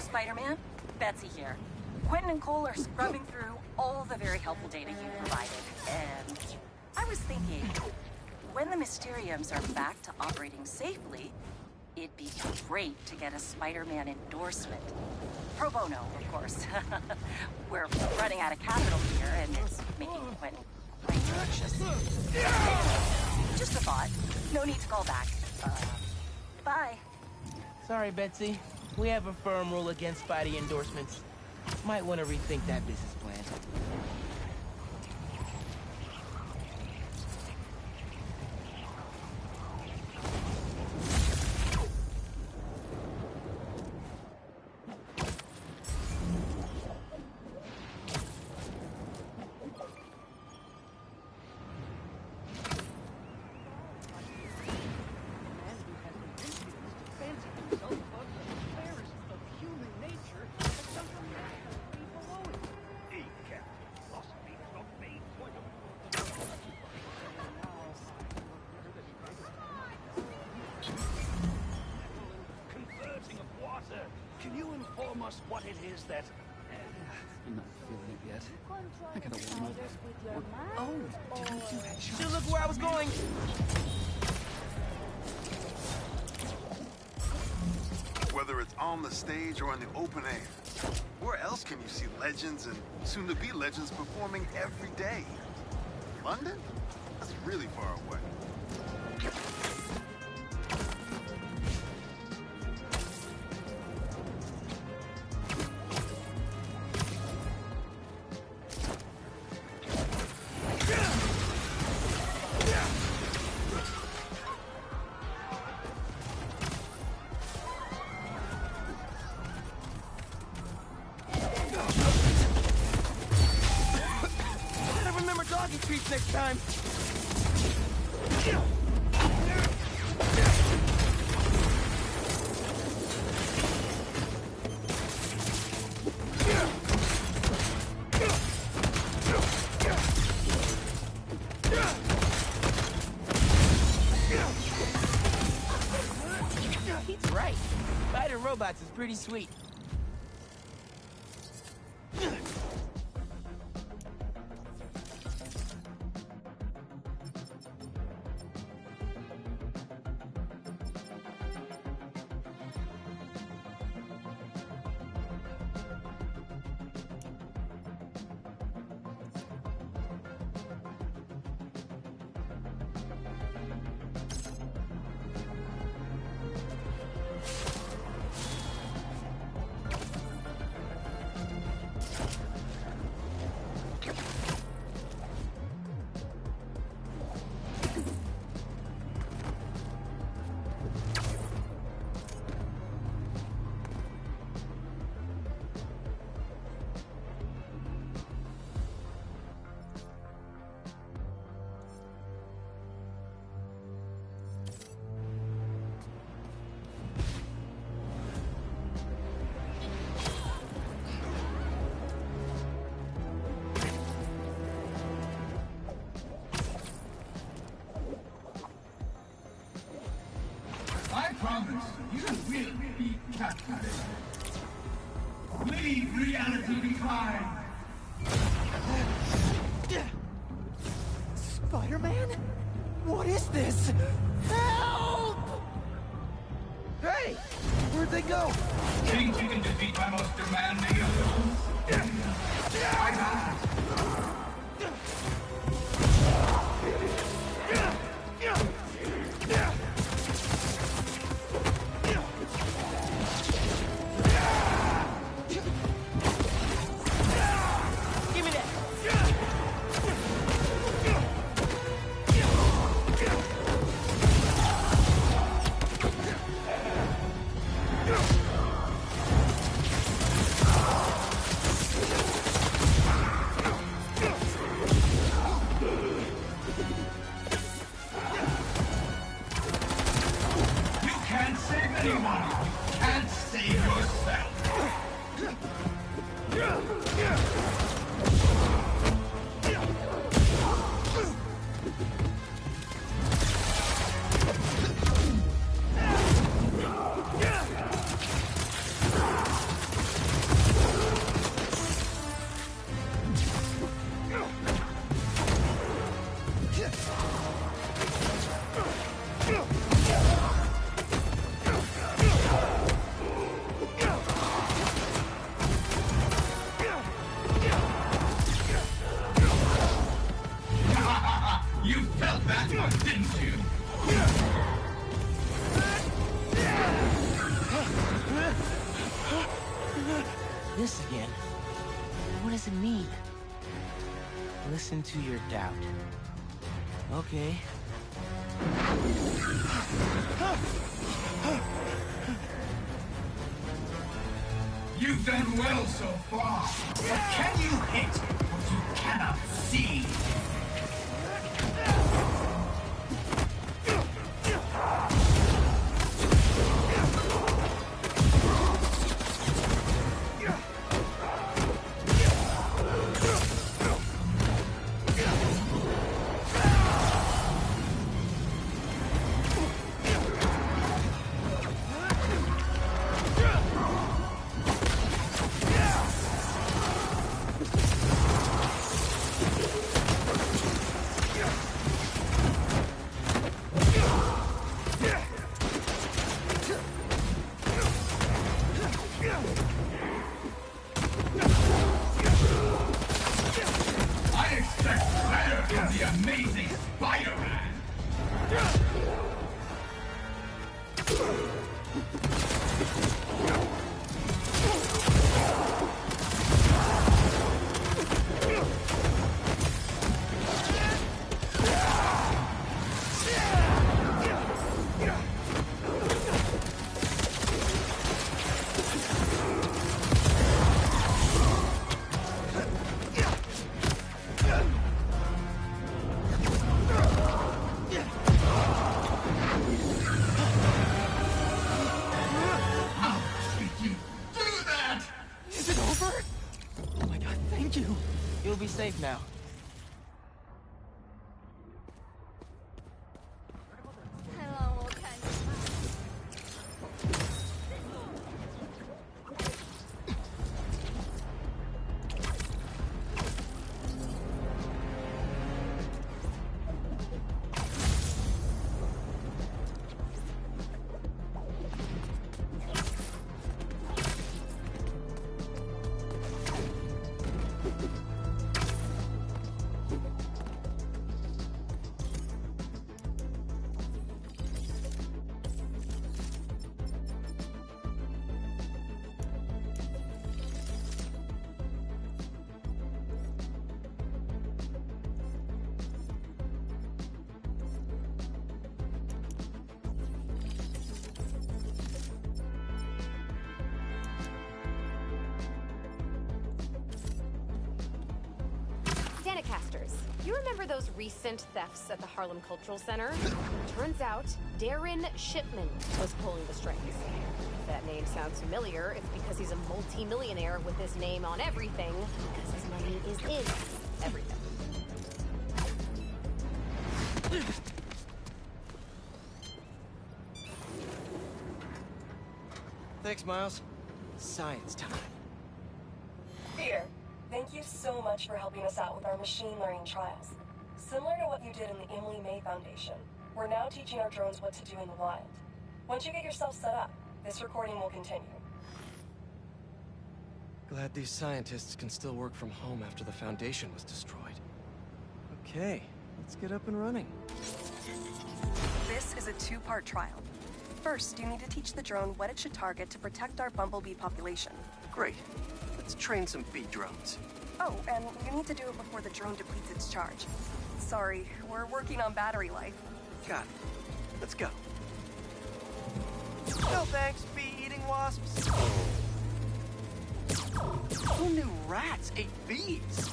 Spider-Man, Betsy here. Quentin and Cole are scrubbing through all the very helpful data you provided, and I was thinking, when the Mysteriums are back to operating safely, it'd be great to get a Spider-Man endorsement. Pro bono, of course. We're running out of capital here, and it's making Quentin quite anxious. Just a thought. No need to call back. Bye. Sorry, Betsy. We have a firm rule against Spidey endorsements. Might want to rethink that business plan. Can you inform us what it is that... I'm not feeling it yet. I gotta warm up. Oh, did you do that shot? Still look where I was going. Whether it's on the stage or in the open air, where else can you see legends and soon-to-be legends performing every day? London? That's really far away. Treats next time. robots is pretty sweet. I promise you will be captured. Leave reality behind. Spider-Man? What is this? Help! Hey! Where'd they go? Think you can defeat my most demanding opponents? Why not? You felt that one, didn't you? This again. What does it mean? Listen to your doubt. Okay. You've done well so far, but can you hit what you cannot see? The amazing Spider-Man! You'll be safe now. Sanacasters, you remember those recent thefts at the Harlem Cultural Center? Turns out, Darren Shipman was pulling the strings. If that name sounds familiar, it's because he's a multi-millionaire with his name on everything, because his money is in everything. Thanks, Miles. Science time. Peter, thank you so much for helping us out with our machine learning trials. Similar to what you did in the Emily May Foundation, we're now teaching our drones what to do in the wild. Once you get yourself set up, this recording will continue. Glad these scientists can still work from home after the Foundation was destroyed. Okay, let's get up and running. This is a two-part trial. First, you need to teach the drone what it should target to protect our bumblebee population. Great. Let's train some bee drones. Oh, and you need to do it before the drone depletes its charge. Sorry, we're working on battery life. Got it. Let's go. No thanks, bee-eating wasps. Who knew rats ate bees?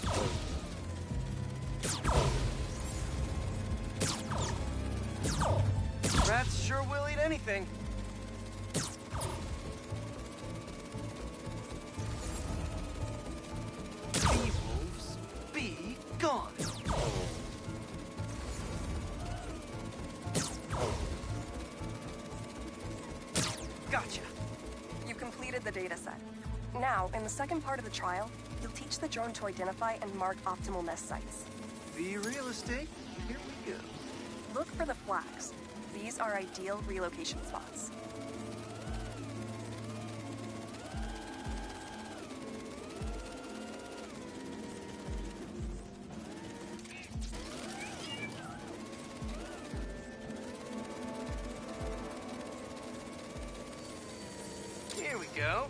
Rats sure will eat anything. Bee wolves, be gone. Gotcha. You completed the data set. Now, in the second part of the trial, you'll teach the drone to identify and mark optimal nest sites. Bee real estate, here we go. Look for the flags. These are ideal relocation spots. Here we go.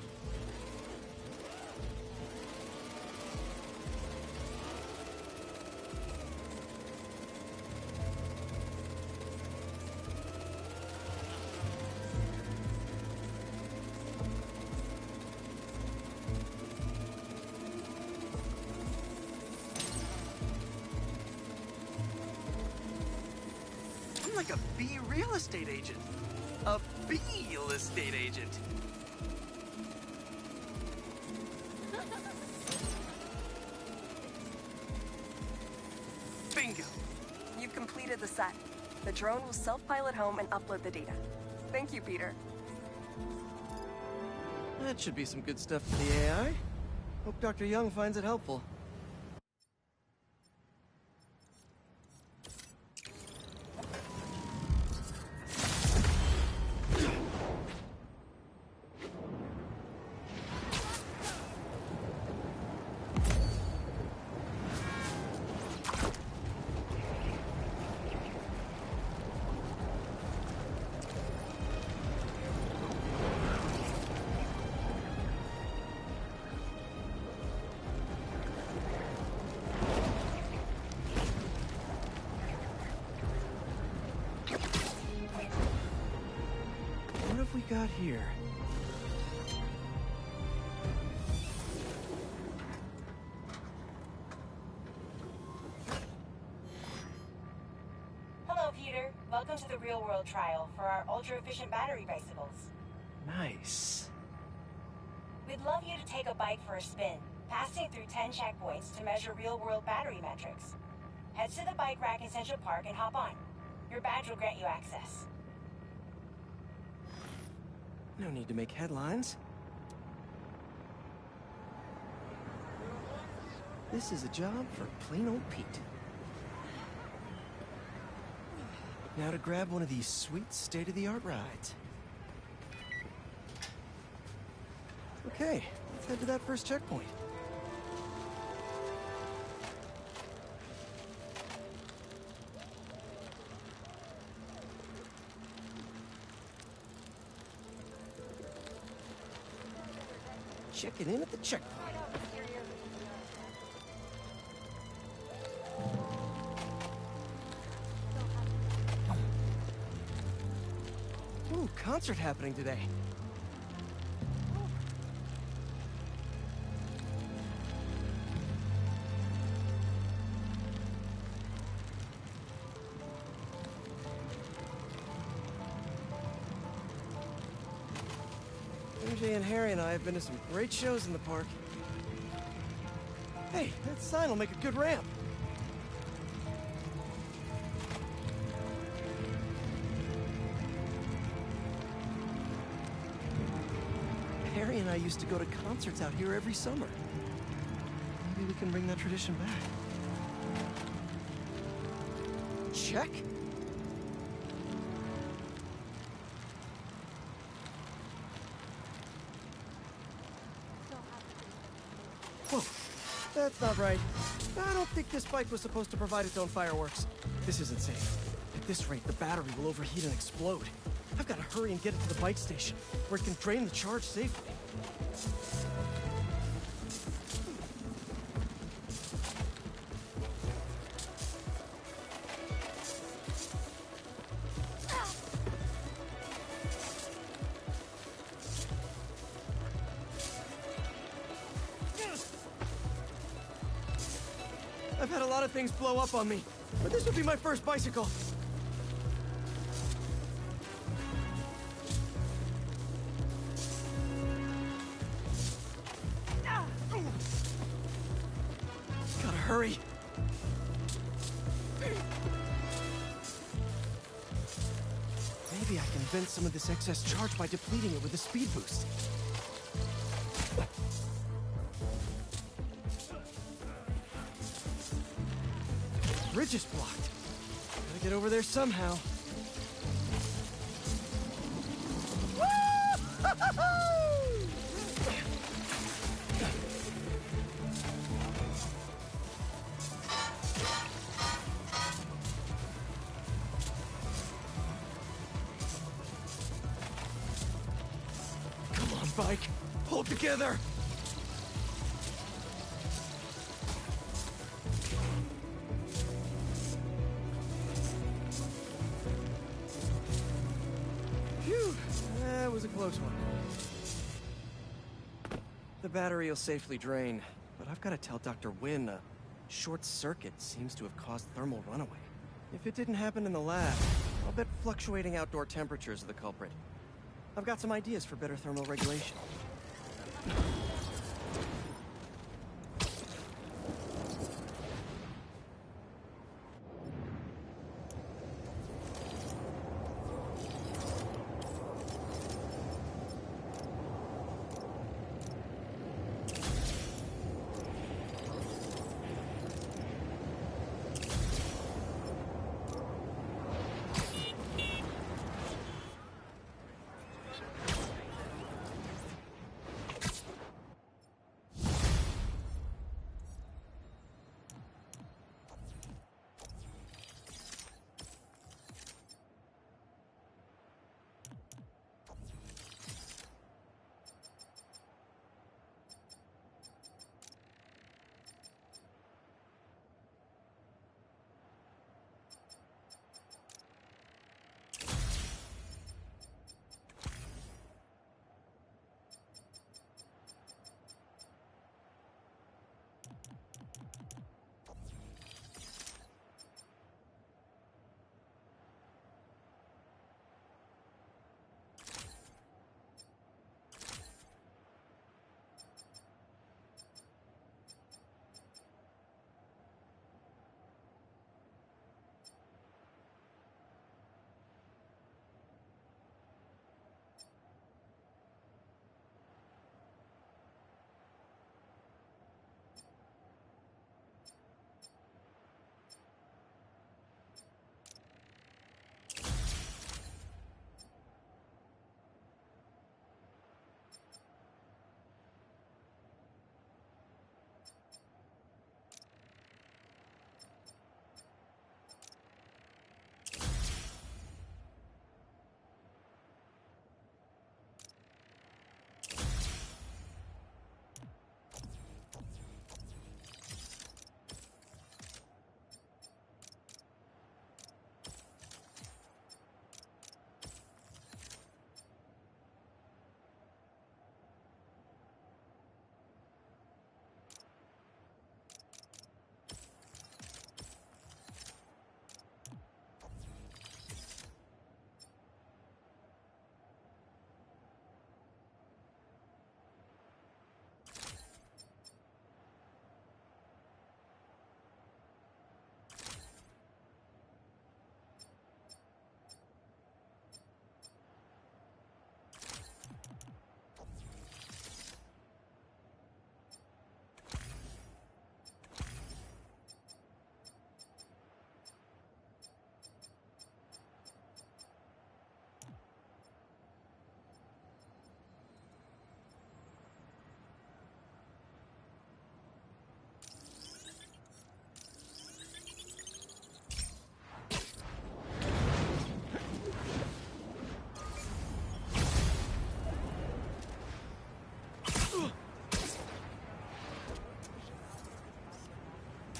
I'm like a bee real estate agent. A bee real estate agent. Bingo. You've completed the set. The drone will self-pilot home and upload the data. Thank you, Peter. That should be some good stuff for the AI. Hope Dr. Young finds it helpful. What have we got here? Hello, Peter. Welcome to the real-world trial for our ultra-efficient battery bicycles. Nice. We'd love you to take a bike for a spin, passing through 10 checkpoints to measure real-world battery metrics. Head to the bike rack in Central Park and hop on. Your badge will grant you access. No need to make headlines. This is a job for plain old Pete. Now to grab one of these sweet state-of-the-art rides. Okay, let's head to that first checkpoint. Checking in at the checkpoint. Ooh, concert happening today. MJ and Harry and I have been to some great shows in the park. Hey, that sign will make a good ramp. Harry and I used to go to concerts out here every summer. Maybe we can bring that tradition back. Check? Whoa, that's not right. I don't think this bike was supposed to provide its own fireworks. This isn't safe. At this rate, the battery will overheat and explode. I've got to hurry and get it to the bike station, where it can drain the charge safely. I've had a lot of things blow up on me, but this will be my first bicycle. Gotta hurry. Maybe I can vent some of this excess charge by depleting it with a speed boost. Bridge is blocked. Gotta get over there somehow. Come on, bike. Hold together. That was a close one. The battery will safely drain, but I've got to tell Dr. Wynn a short circuit seems to have caused thermal runaway. If it didn't happen in the lab, I'll bet fluctuating outdoor temperatures are the culprit. I've got some ideas for better thermal regulation.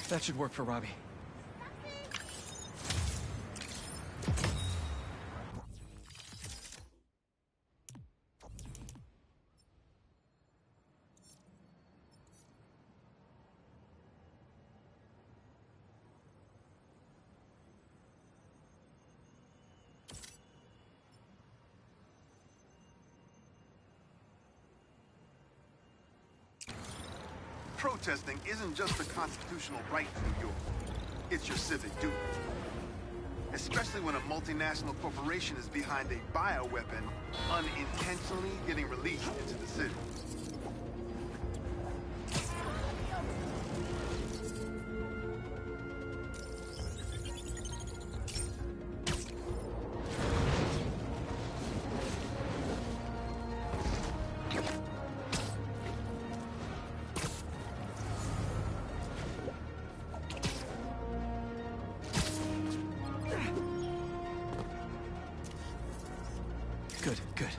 That should work for Robbie. Protesting isn't just a constitutional right in New York. It's your civic duty. Especially when a multinational corporation is behind a bioweapon unintentionally getting released into the city. Good, good.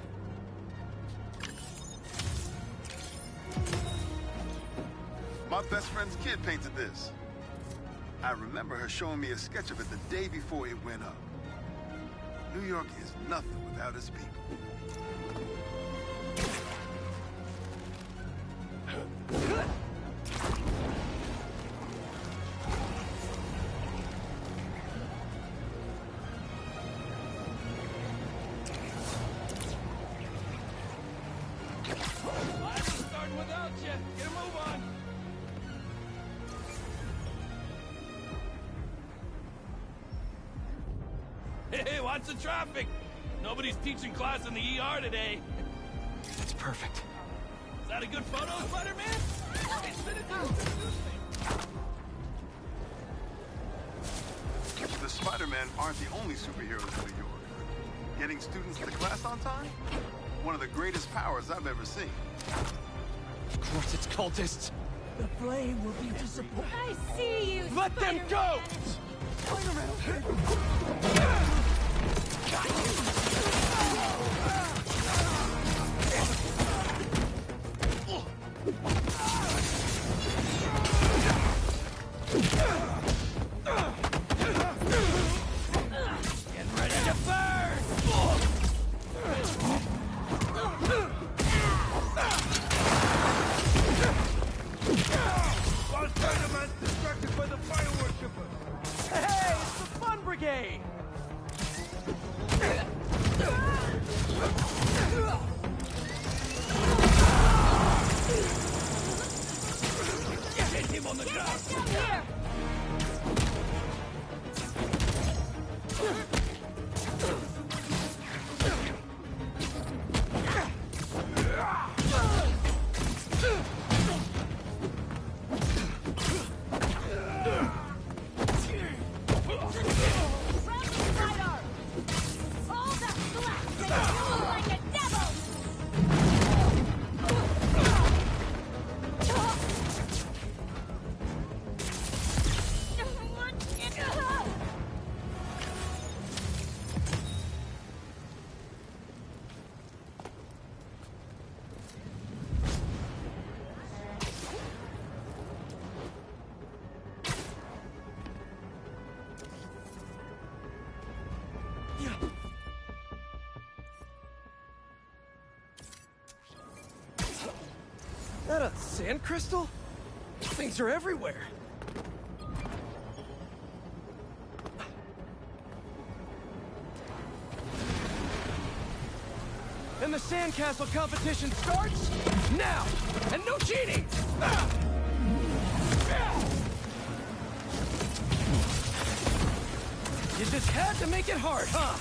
My best friend's kid painted this. I remember her showing me a sketch of it the day before it went up. New York is nothing without its people. Hey, watch the traffic! Nobody's teaching class in the ER today. That's perfect. Is that a good photo, Spider-Man? Hey, send it down. The Spider-Men aren't the only superheroes in New York. Getting students to class on time? One of the greatest powers I've ever seen. Of course it's cultists. The flame will be disappointed. I see you, Let them go! Get ready to burn! While Spider-Man's distracted by the fire worshippers! Hey, it's the Fun Brigade! Hit him on the ground! Here! That a sand crystal? Things are everywhere. And the sandcastle competition starts now! And no cheating! You just had to make it hard, huh?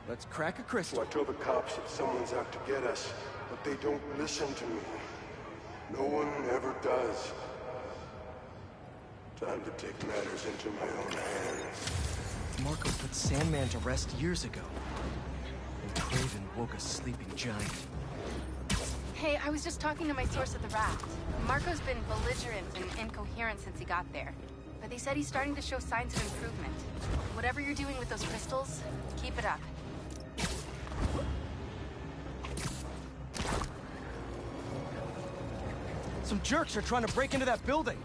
Let's crack a crystal. I tell the cops that someone's out to get us, but they don't listen to me. No one ever does. Time to take matters into my own hands. Marco put Sandman to rest years ago. And Craven woke a sleeping giant. Hey, I was just talking to my source at the raft. Marco's been belligerent and incoherent since he got there. But they said he's starting to show signs of improvement. Whatever you're doing with those crystals, keep it up. Some jerks are trying to break into that building.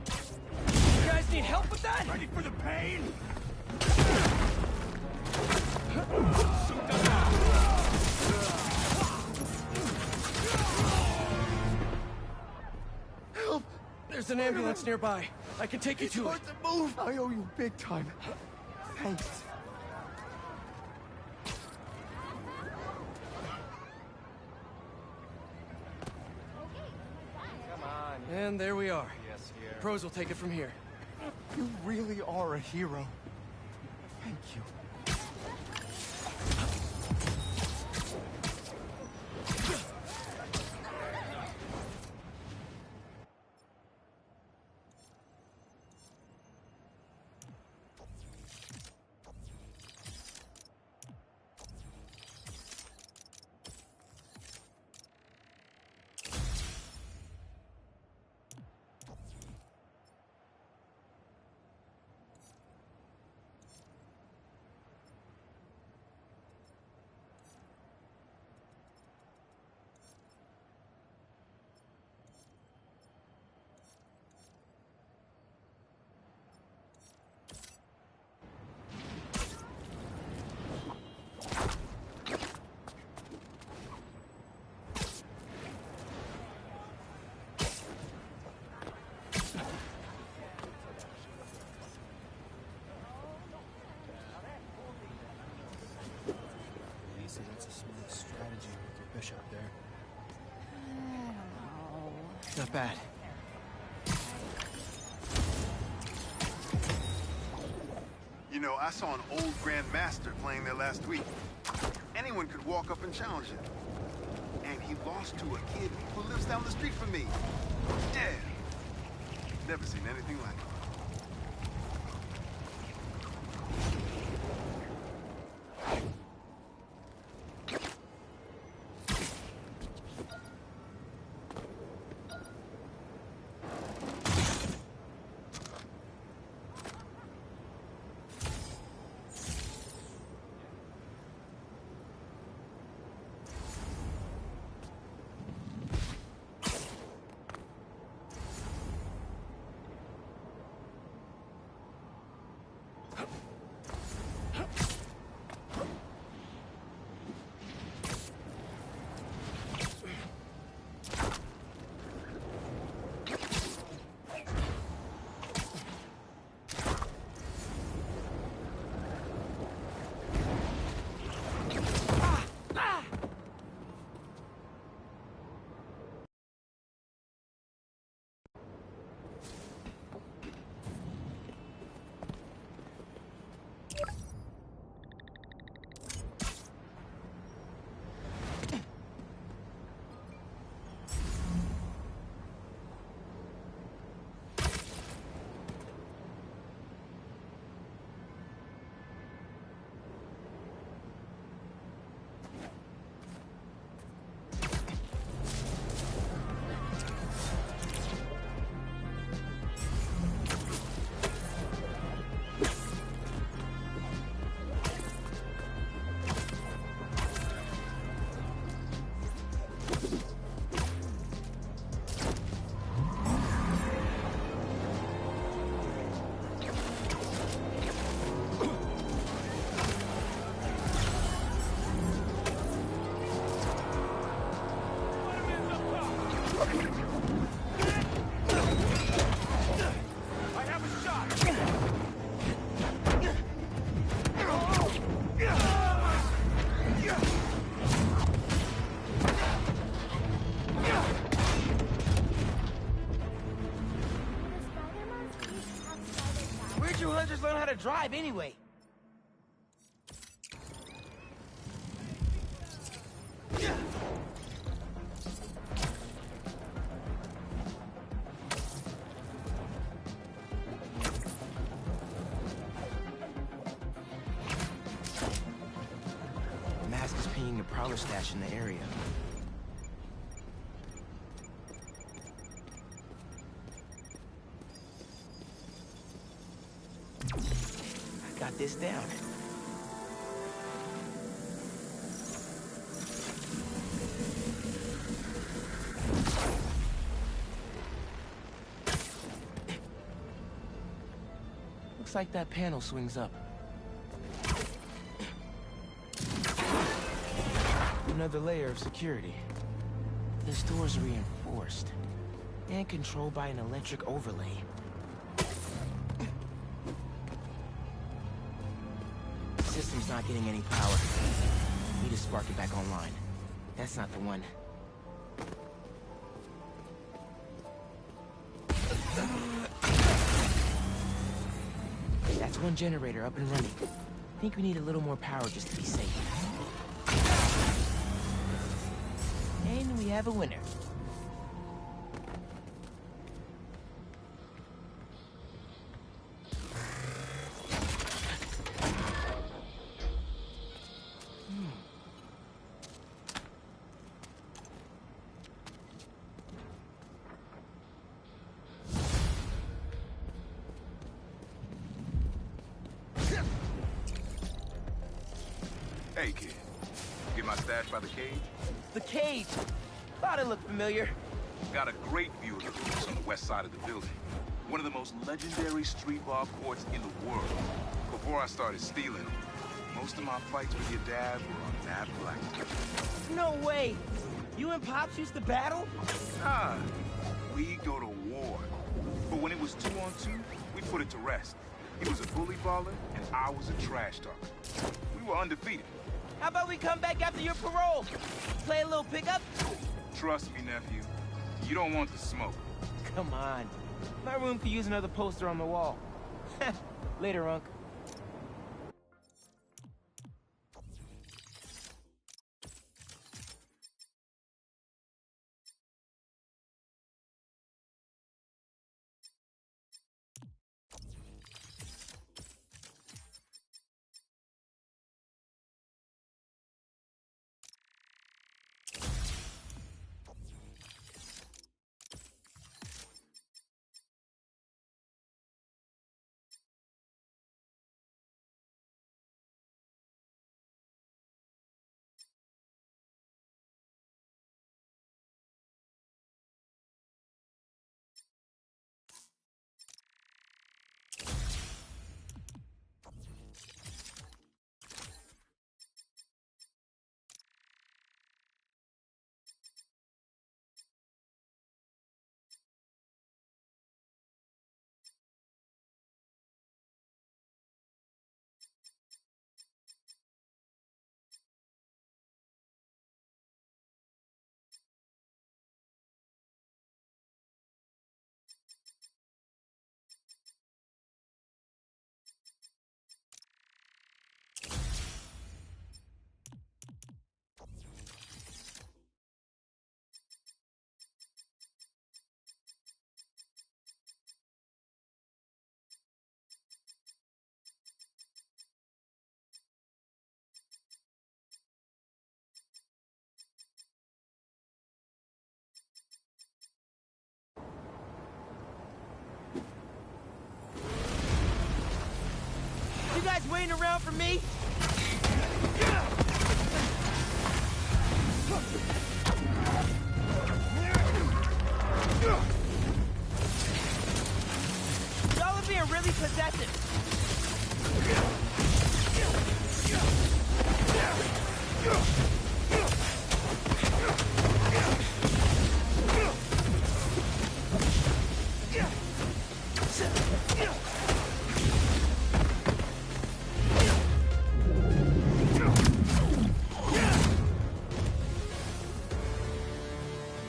You guys need help with that? Ready for the pain? Help! There's an ambulance nearby. I can take you to it. It's hard to move. I owe you big time. Thanks. And there we are. Yes, here. Pros will take it from here. You really are a hero. Thank you. That's a smart strategy with your bishop there. Not bad. You know, I saw an old Grand Master playing there last week. Anyone could walk up and challenge him. And he lost to a kid who lives down the street from me. Yeah. Never seen anything like it. Learn how to drive anyway. Mask is emptying a prowler stash in the area. I got this down. Looks like that panel swings up. Another layer of security. This door's reinforced and controlled by an electric overlay. The system's not getting any power. Need to spark it back online. That's not the one. That's one generator up and running. Think we need a little more power just to be safe. And we have a winner. Hey, kid. Get my stash by the cage? The cage! Thought it looked familiar. Got a great view of the roofs on the west side of the building. One of the most legendary street bar courts in the world. Before I started stealing them, most of my fights with your dad were on that black. No way! You and Pops used to battle? Nah, we go to war. But when it was 2-on-2, we put it to rest. He was a bully baller, and I was a trash talker. We were undefeated. How about we come back after your parole? Play a little pickup? Trust me, nephew. You don't want the smoke. Come on. My room could use another poster on the wall. Later, Unc. You guys waiting around for me? Y'all are being really possessive.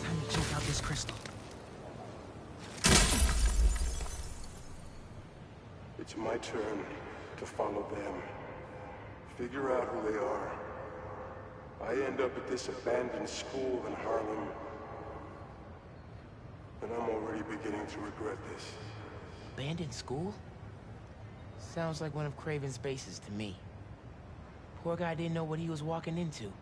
Time to check out this crystal. It's my turn to follow them. Figure out who they are. I end up at this abandoned school in Harlem. And I'm already beginning to regret this. Abandoned school? Sounds like one of Craven's bases to me. Poor guy didn't know what he was walking into.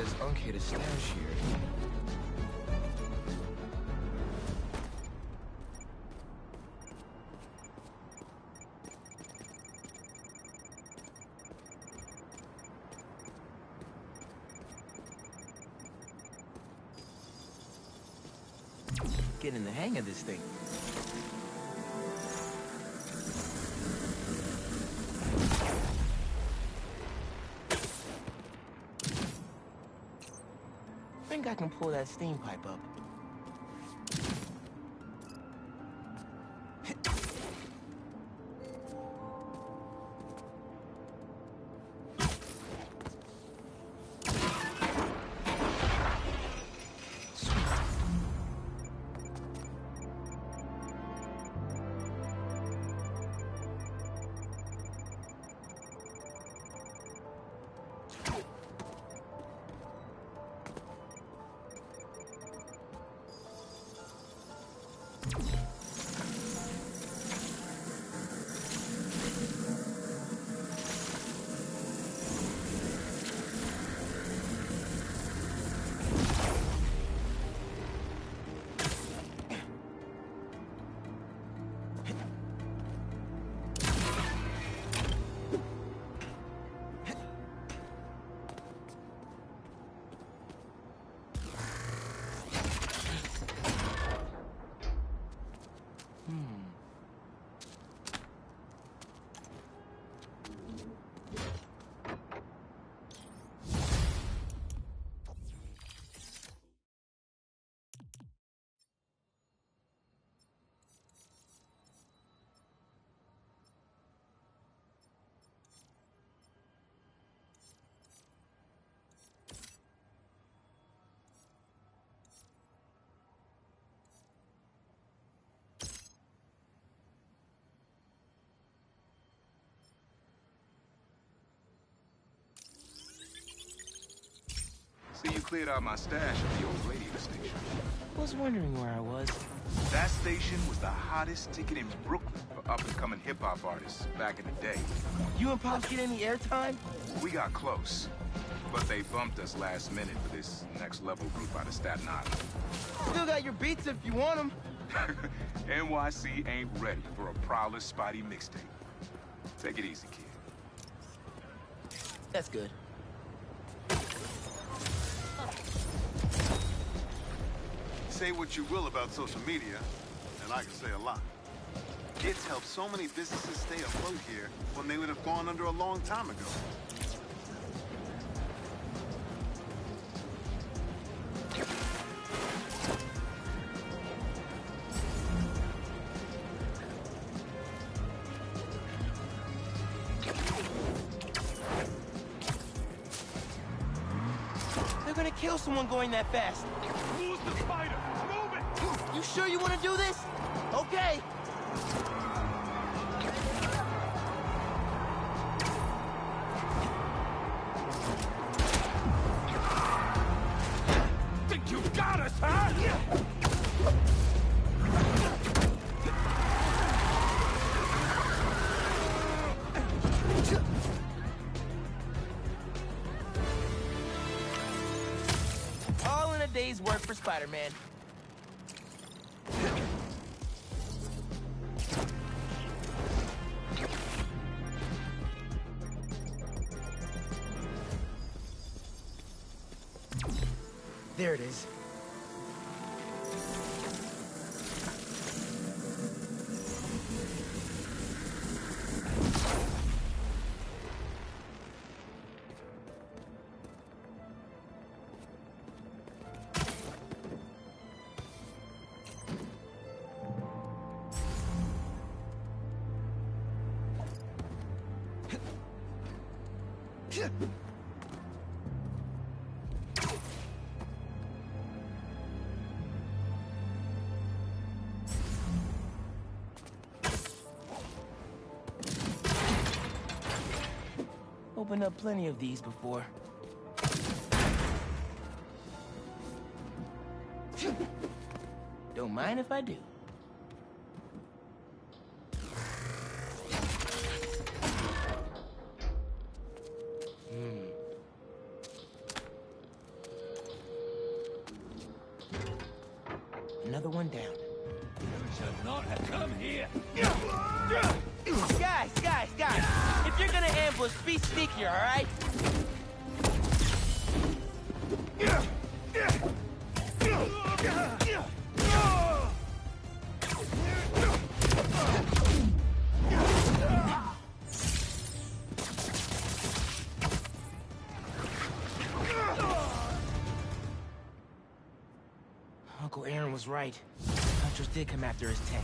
says Unkade is stash here. Getting the hang of this thing. Think I can pull that steam pipe up. See, you cleared out my stash at the old radio station. Was wondering where I was. That station was the hottest ticket in Brooklyn for up-and-coming hip-hop artists back in the day. You and Pops get any airtime? We got close, but they bumped us last minute for this next-level group out of Staten Island. Still got your beats if you want them. NYC ain't ready for a Prowler Spidey mixtape. Take it easy, kid. That's good. Say what you will about social media, and I can say a lot. It's helped so many businesses stay afloat here when they would have gone under a long time ago. They're gonna kill someone going that fast. Who's the spider? Move it! You sure you want to do this? Okay. Think you got us, huh? All in a day's work for Spider-Man. There it is. Opened up plenty of these before. Don't mind if I do. should not have come here. Guys! If you're gonna ambush, be sneakier, all right? Uncle Aaron was right. Hunters did come after his tech.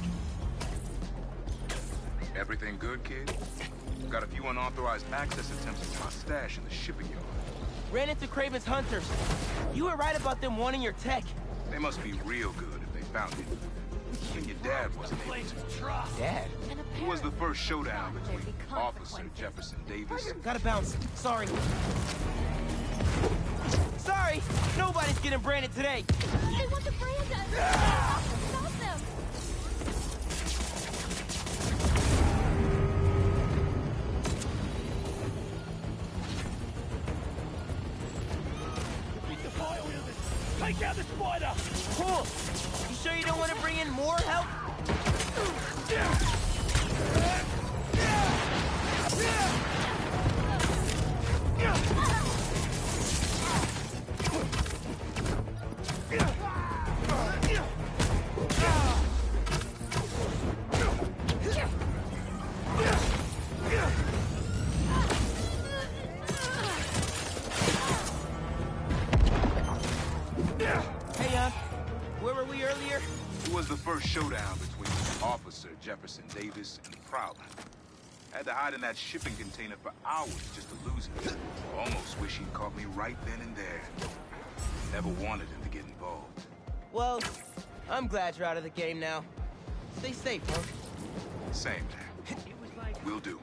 Everything good, kid? Got a few unauthorized access attempts to my stash in the shipping yard. Ran into Kraven's hunters. You were right about them wanting your tech. They must be real good if they found it. Even your dad wasn't able to. Dad? Who was the first showdown between Officer Jefferson Davis? Gotta bounce. Sorry. Sorry! Nobody's getting branded today! They want to brand us! Stop them! Beat the fire with it! Take out the spider! Cool! You sure you don't want to bring in more help? Hey, where were we earlier? Who was the first showdown between Officer Jefferson Davis and Prowler? Had to hide in that shipping container for hours just to lose him. Almost wish he'd caught me right then and there. Never wanted him to get involved. Well, I'm glad you're out of the game now. Stay safe, huh? Same there. Will do.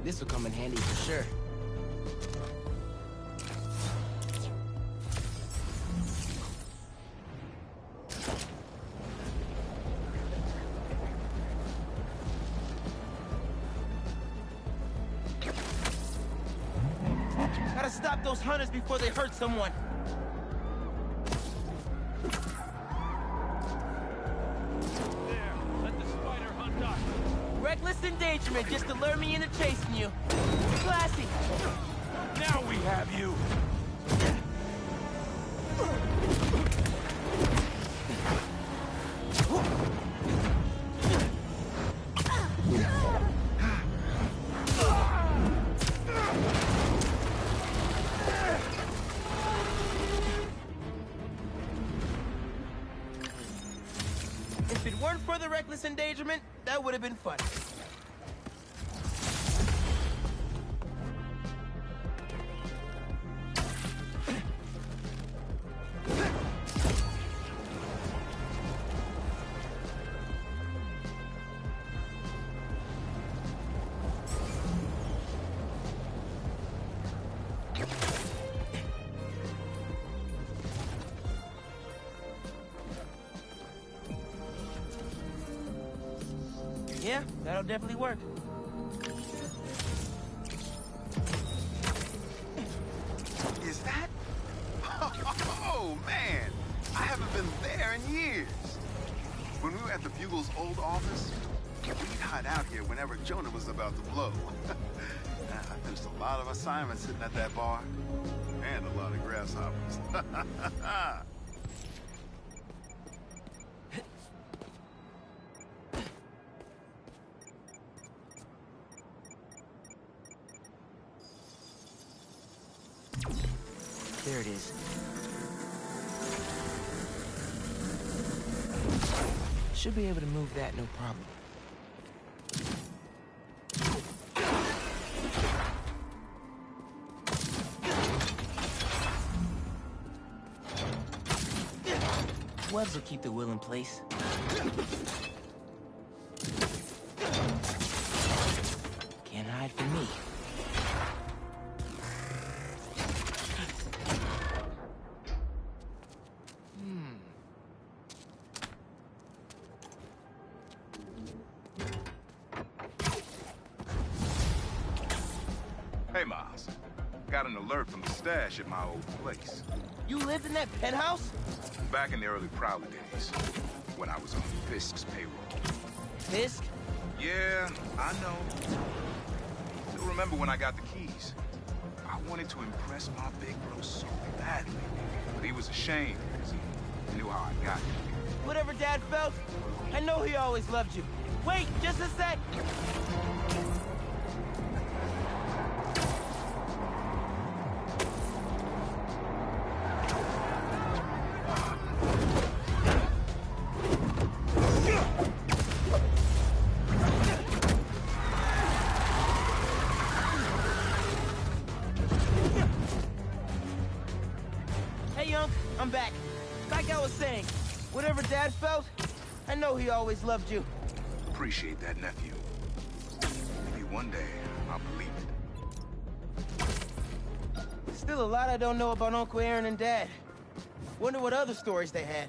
This will come in handy for sure. Gotta stop those hunters before they hurt someone. There, let the spider hunt us. Reckless endangerment just to lure me into chasing you. Classy. Now we have you. If it weren't for the reckless endangerment, that would have been fun. Yeah, that'll definitely work. Is that? Oh, man! I haven't been there in years. When we were at the Bugle's old office, we'd hide out here whenever Jonah was about to blow. I finished a lot of assignments sitting at that bar. And a lot of grasshoppers. There it is. Should be able to move that, no problem. Webs will keep the wheel in place. Can't hide from me. Hey, Miles. Got an alert from the stash at my old place. You lived in that penthouse? Back in the early Prowler days, when I was on Fisk's payroll. Fisk? Yeah, I know. Still remember when I got the keys. I wanted to impress my big bro so badly. But he was ashamed because he knew how I got here. Whatever Dad felt, I know he always loved you. Wait, just a sec! I'm back. Like I was saying, whatever Dad felt, I know he always loved you. Appreciate that, nephew. Maybe one day I'll believe it. Still a lot I don't know about Uncle Aaron and Dad. Wonder what other stories they had.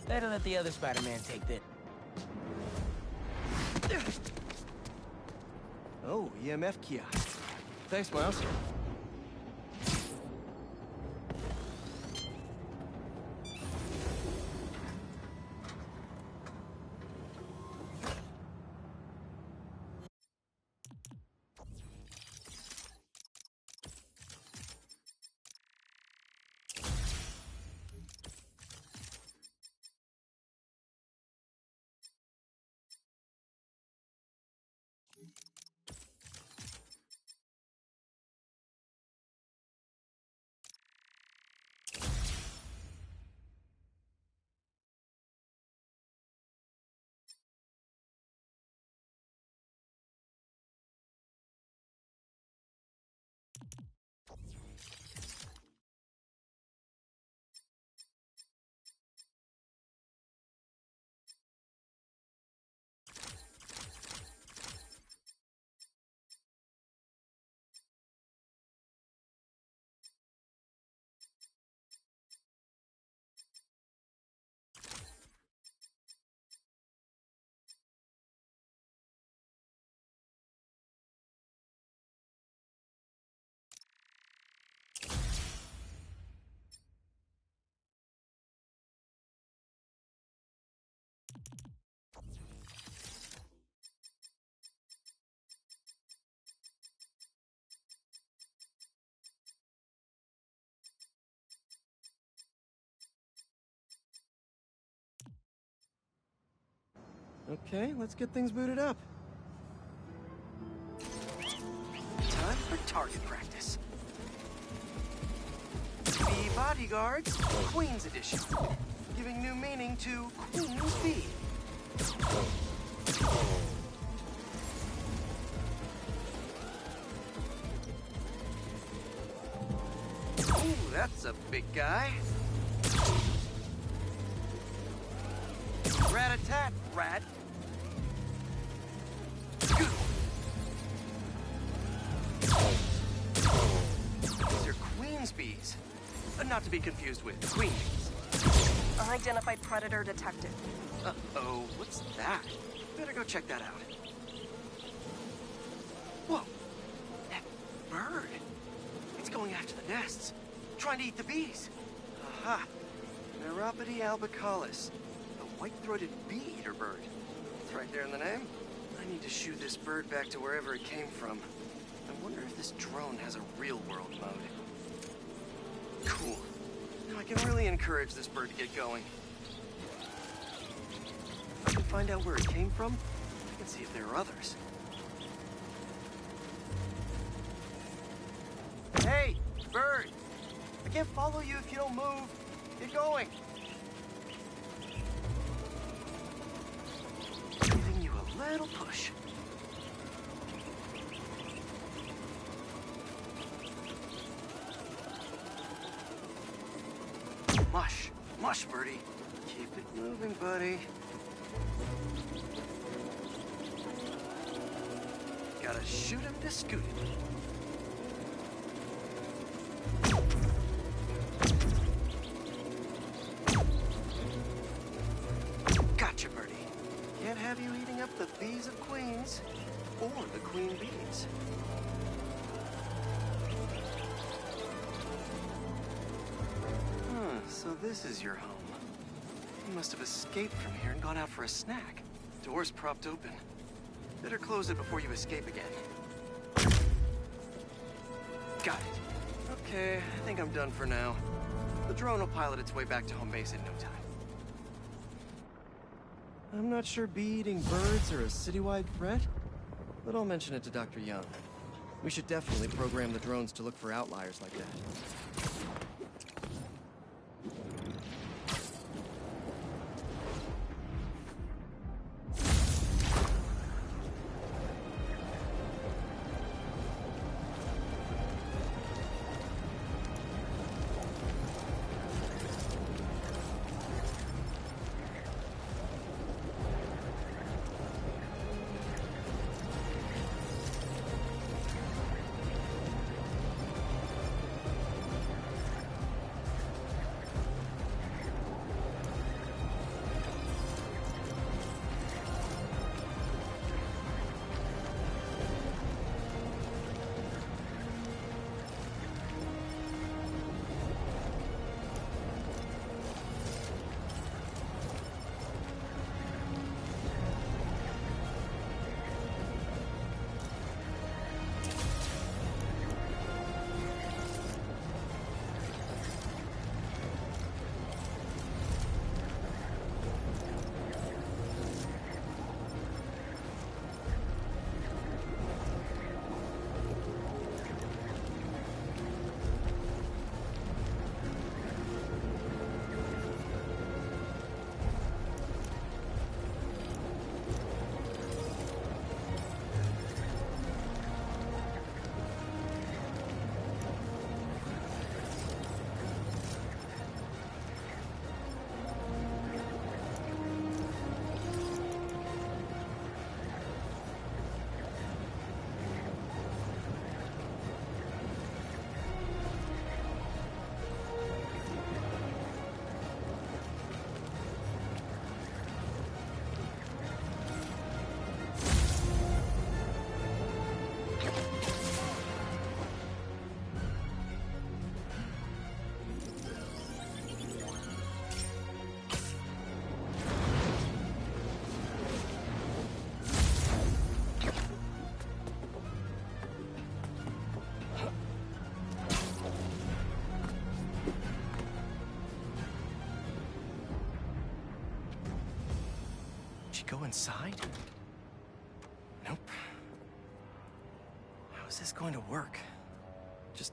Better let the other Spider-Man take that. Oh, EMF kiosk. Thanks, Miles. Okay, let's get things booted up. Time for target practice. The Bodyguards, Queen's Edition. Giving new meaning to Queen's Bee. Ooh, that's a big guy. Rat-a-tat, rat. These are Queen's bees. Not to be confused with queen bees. Unidentified predator detected. Uh-oh, what's that? Better go check that out. Whoa! That bird! It's going after the nests, trying to eat the bees. Aha! Neuropody albicollis, the white-throated bee-eater bird. It's right there in the name. I need to shoo this bird back to wherever it came from. this drone has a real-world mode. Cool. Now I can really encourage this bird to get going. If I can find out where it came from, I can see if there are others. Hey, bird! I can't follow you if you don't move. Get going. Giving you a little push. Mush. Mush, birdie. Keep it moving, buddy. Gotta shoot him to scoot him. Gotcha, birdie. Can't have you eating up the bees of queens, or the queen bees. So this is your home. You must have escaped from here and gone out for a snack. Door's propped open. Better close it before you escape again. Got it. Okay, I think I'm done for now. The drone will pilot its way back to home base in no time. I'm not sure bee-eating birds are a citywide threat, but I'll mention it to Dr. Young. We should definitely program the drones to look for outliers like that. Go inside? Nope. How is this going to work? Just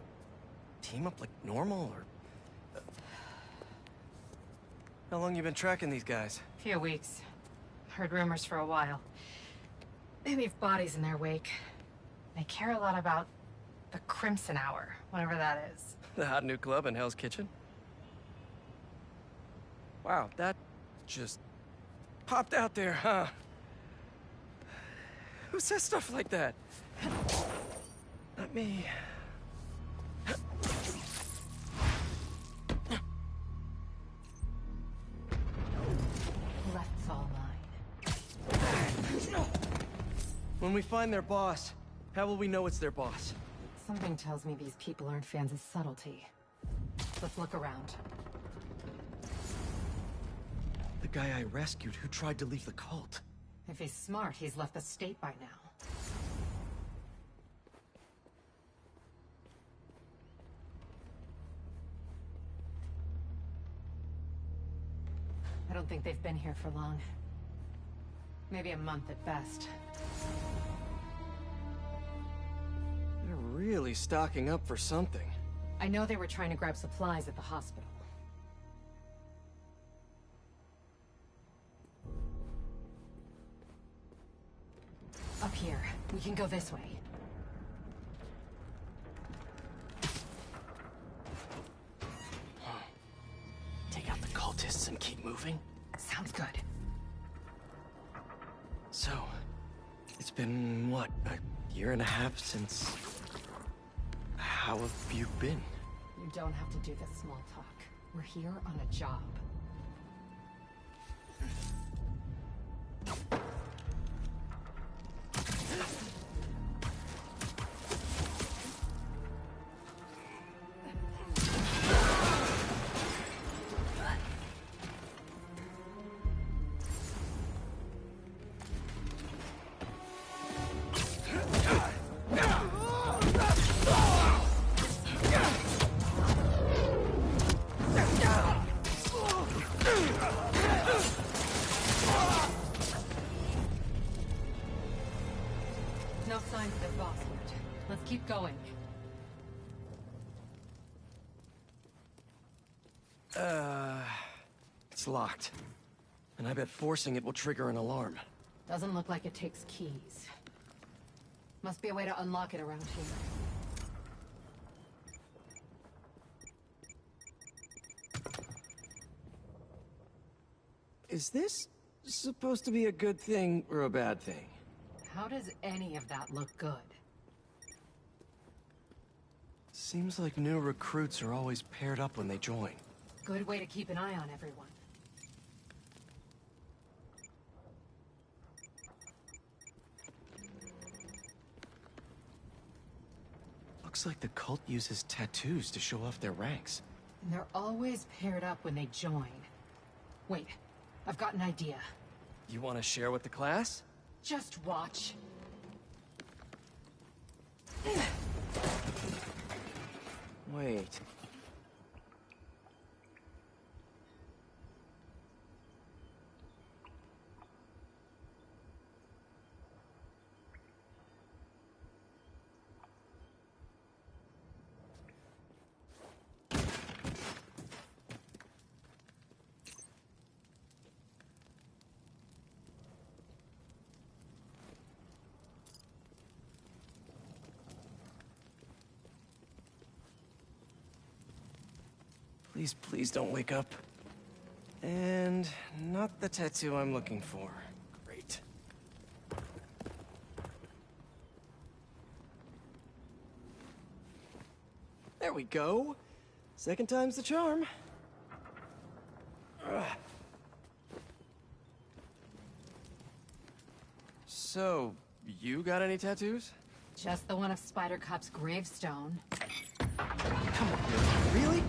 team up like normal, or... How long you been tracking these guys? Few weeks. Heard rumors for a while. They leave bodies in their wake. They care a lot about the Crimson Hour, whatever that is. The hot new club in Hell's Kitchen? Wow, that just popped out there, huh? Who says stuff like that? Not me. Left's all mine. When we find their boss, how will we know it's their boss? Something tells me these people aren't fans of subtlety. Let's look around. The guy I rescued who tried to leave the cult. If he's smart, he's left the state by now. think they've been here for long. Maybe a month at best. They're really stocking up for something. I know they were trying to grab supplies at the hospital. Up here. We can go this way. Take out the cultists and keep moving? Sounds good. So, it's been, what, a year and a half since... How have you been? You don't have to do this small talk. We're here on a job. No signs of their boss yet. Let's keep going. It's locked. And I bet forcing it will trigger an alarm. Doesn't look like it takes keys. Must be a way to unlock it around here. Is this supposed to be a good thing or a bad thing? How does any of that look good? Seems like new recruits are always paired up when they join. Good way to keep an eye on everyone. Looks like the cult uses tattoos to show off their ranks. And they're always paired up when they join. Wait, I've got an idea. You want to share with the class? Just watch. Wait. Please, please don't wake up. And not the tattoo I'm looking for. Great. There we go. Second time's the charm. Ugh. So, you got any tattoos? Just the one of Spider Cop's gravestone. Come on, really?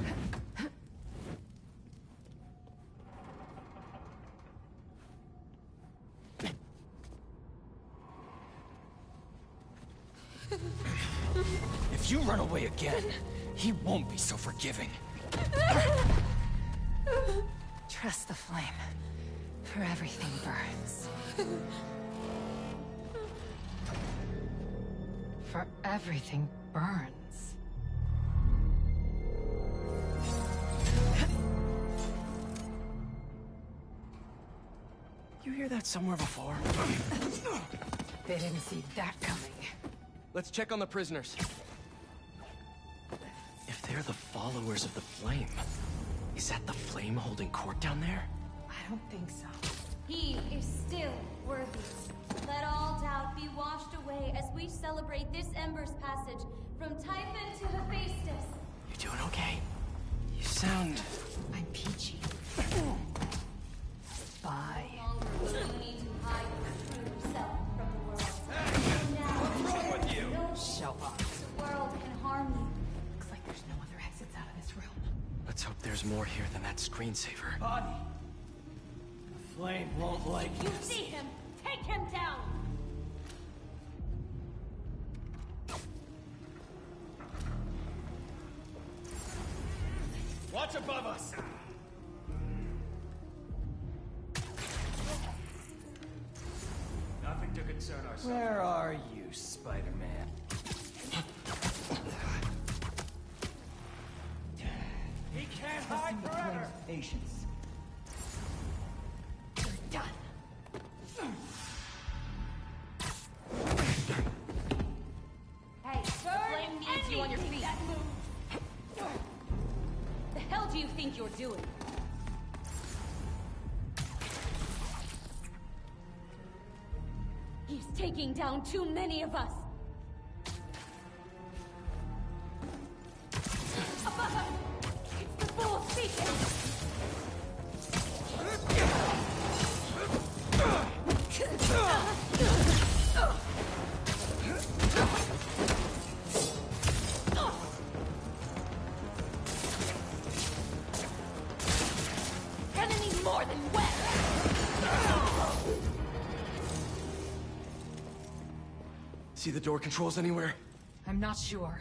If you run away again, he won't be so forgiving. Trust the flame, for everything burns. For everything burns. You hear that somewhere before? They didn't see that coming. Let's check on the prisoners. If they're the followers of the flame, is that the flame holding court down there? I don't think so. He is still worthy. Let all doubt be washed away as we celebrate this Ember's passage from Typhon to Hephaestus. You doing okay? You sound... I'm peachy. Bye. No longer will you need to hide your true self from the world. Now, What's wrong with you? Show up. The world can harm you. Looks like there's no other exits out of this room. Let's hope there's more here than that screensaver. Bonnie! The flame won't like You this. see him! Take him down! Watch above us! concern ourselves. Where are you, Spider-Man? He can't hide forever! Patience. You're done. Hey, sir! Flame needs you on your feet. The hell do you think you're doing? He's taking down too many of us. Above us! It's the fool speaking! Enemy more than wet! See the door controls anywhere? I'm not sure.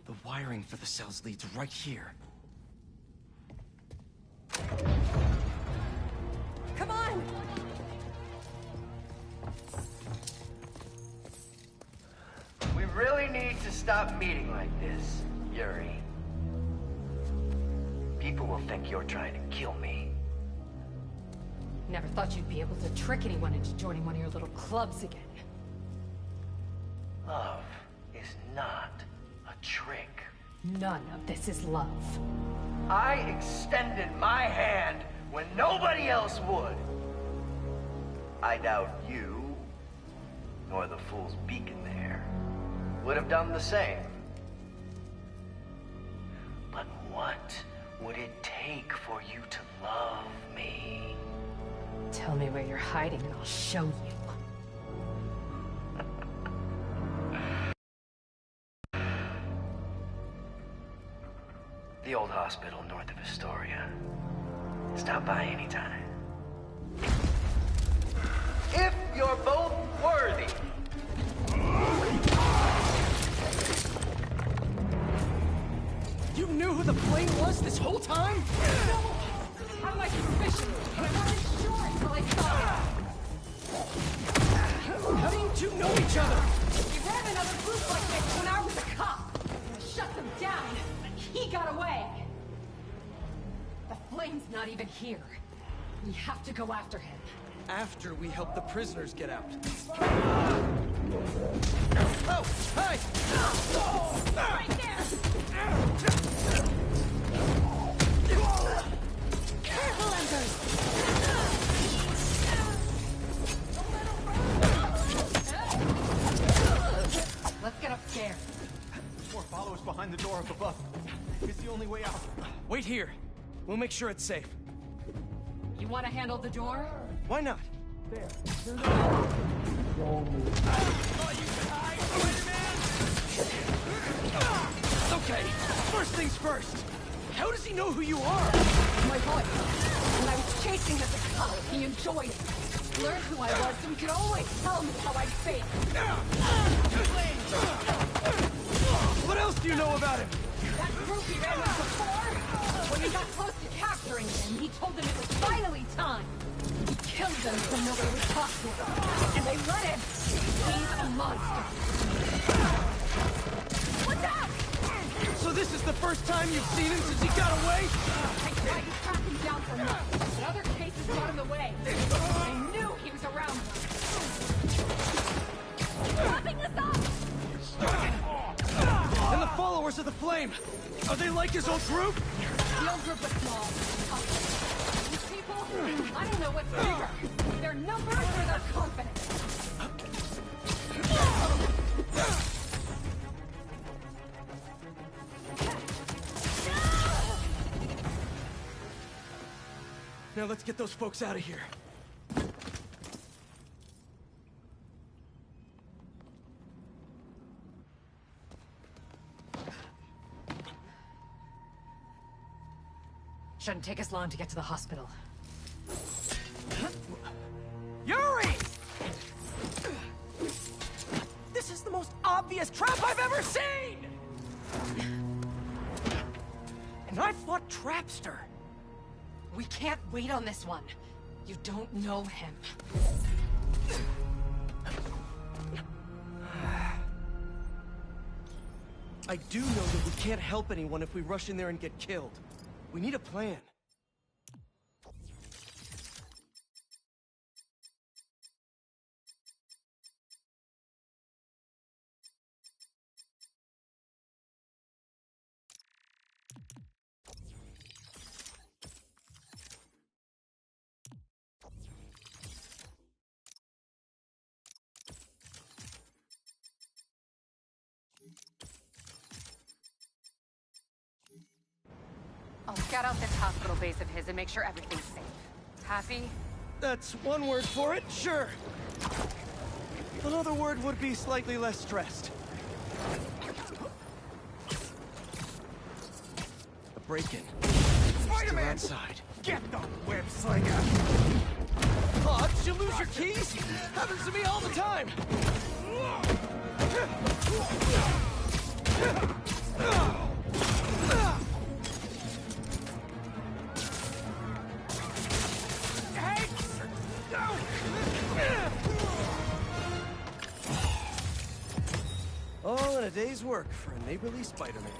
The wiring for the cells leads right here. Come on! We really need to stop meeting like this, Yuri. People will think you're trying to kill me. Never thought you'd be able to trick anyone into joining one of your little clubs again. Love is not a trick. None of this is love. I extended my hand when nobody else would. I doubt you, nor the fool's beacon there, would have done the same. But what would it take for you to love me? Tell me where you're hiding and I'll show you. The old hospital north of Astoria. Stop by anytime. If you're both worthy. You knew who the Flame was this whole time? No! How my suspicions, but I wasn't sure until I saw him. How do you two know each other? He ran another group like this when I was a cop. I shut them down, and he got away. The Flame's not even here. We have to go after him. After we help the prisoners get out. Oh, hey! Right there! Careful, Embers! Let's get upstairs. More followers behind the door up above. It's the only way out. Wait here. We'll make sure it's safe. You want to handle the door? Why not? There. Okay, first things first. How does he know who you are? My voice. When I was chasing him as a cop, he enjoyed it. Learned who I was, so he could always tell me how I'd feel. What else do you know about him? That group he ran with before? When he got close to capturing them, he told them it was finally time. He killed them so nobody would talk to him. And they let him. He's a monster. What's up? So this is the first time you've seen him since he got away? I tried to track him down for months, but other cases got in the way. I knew he was around them. Wrapping us up! And the followers of the Flame, are they like his old group? The old group was small. These people, I don't know what's bigger. Their numbers or their confidence. Now let's get those folks out of here. Shouldn't take us long to get to the hospital. Yuri! This is the most obvious trap I've ever seen! And I fought Trapster. We can't wait on this one. You don't know him. I do know that we can't help anyone if we rush in there and get killed. We need a plan. I'll scout out this hospital base of his and make sure everything's safe. Happy? That's one word for it, sure. Another word would be slightly less stressed. A break-in. Spider-Man! Outside. Get the web slinger! Aw, did you lose your keys? Happens to me all the time! All in a day's work for a neighborly Spider-Man.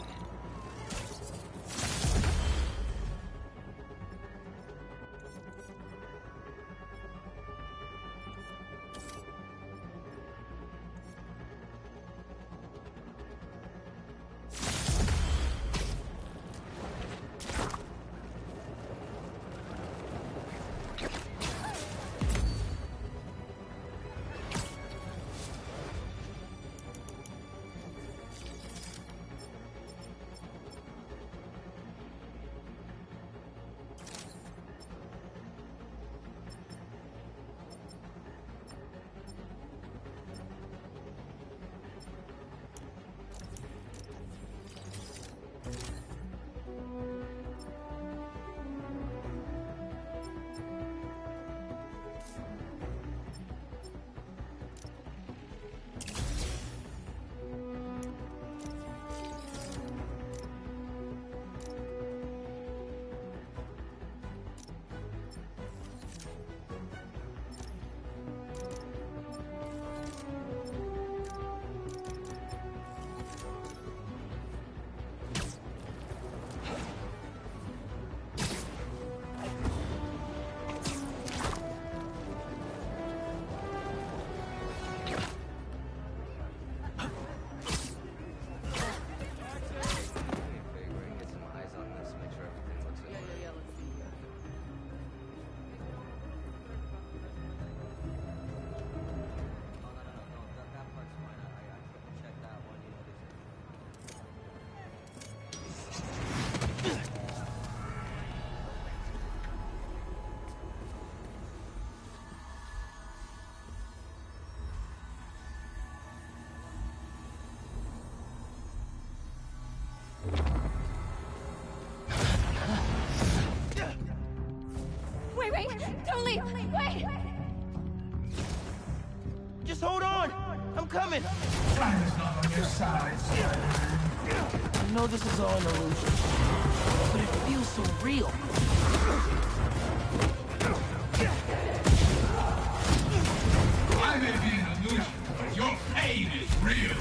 Wait! Don't leave! Wait! Just hold on! I'm coming! Time is not on your side, Spider-Man. I know this is all an illusion, but it feels so real. I may be an illusion, but your pain is real.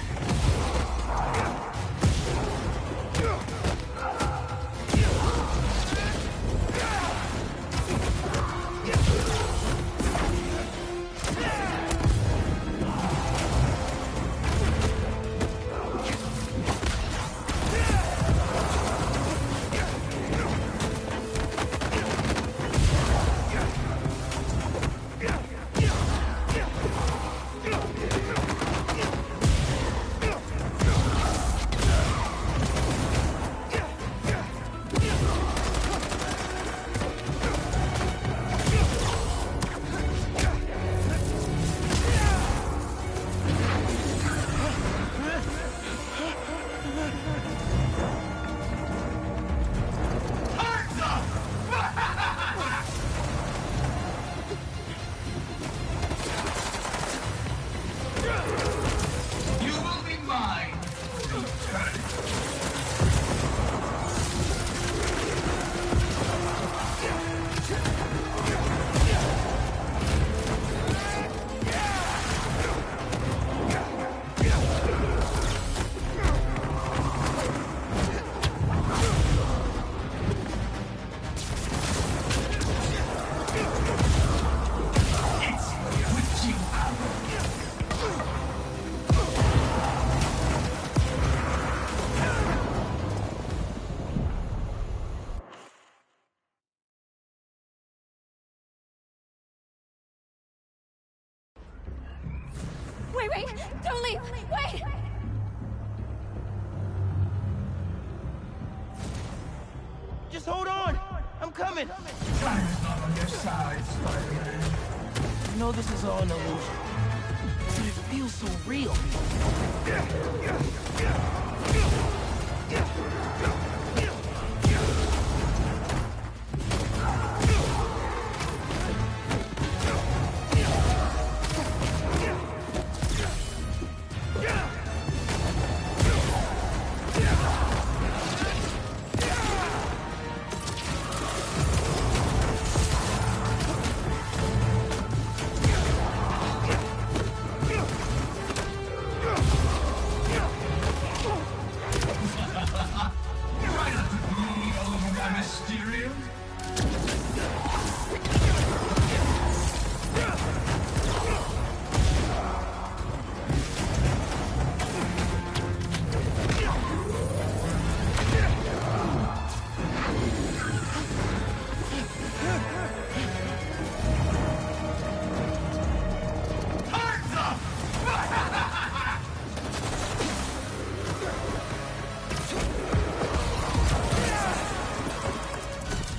wait! Don't leave! Wait! Just hold on! I'm coming! Time is not on your side, Spider-Man. I know this is all an illusion, but it feels so real.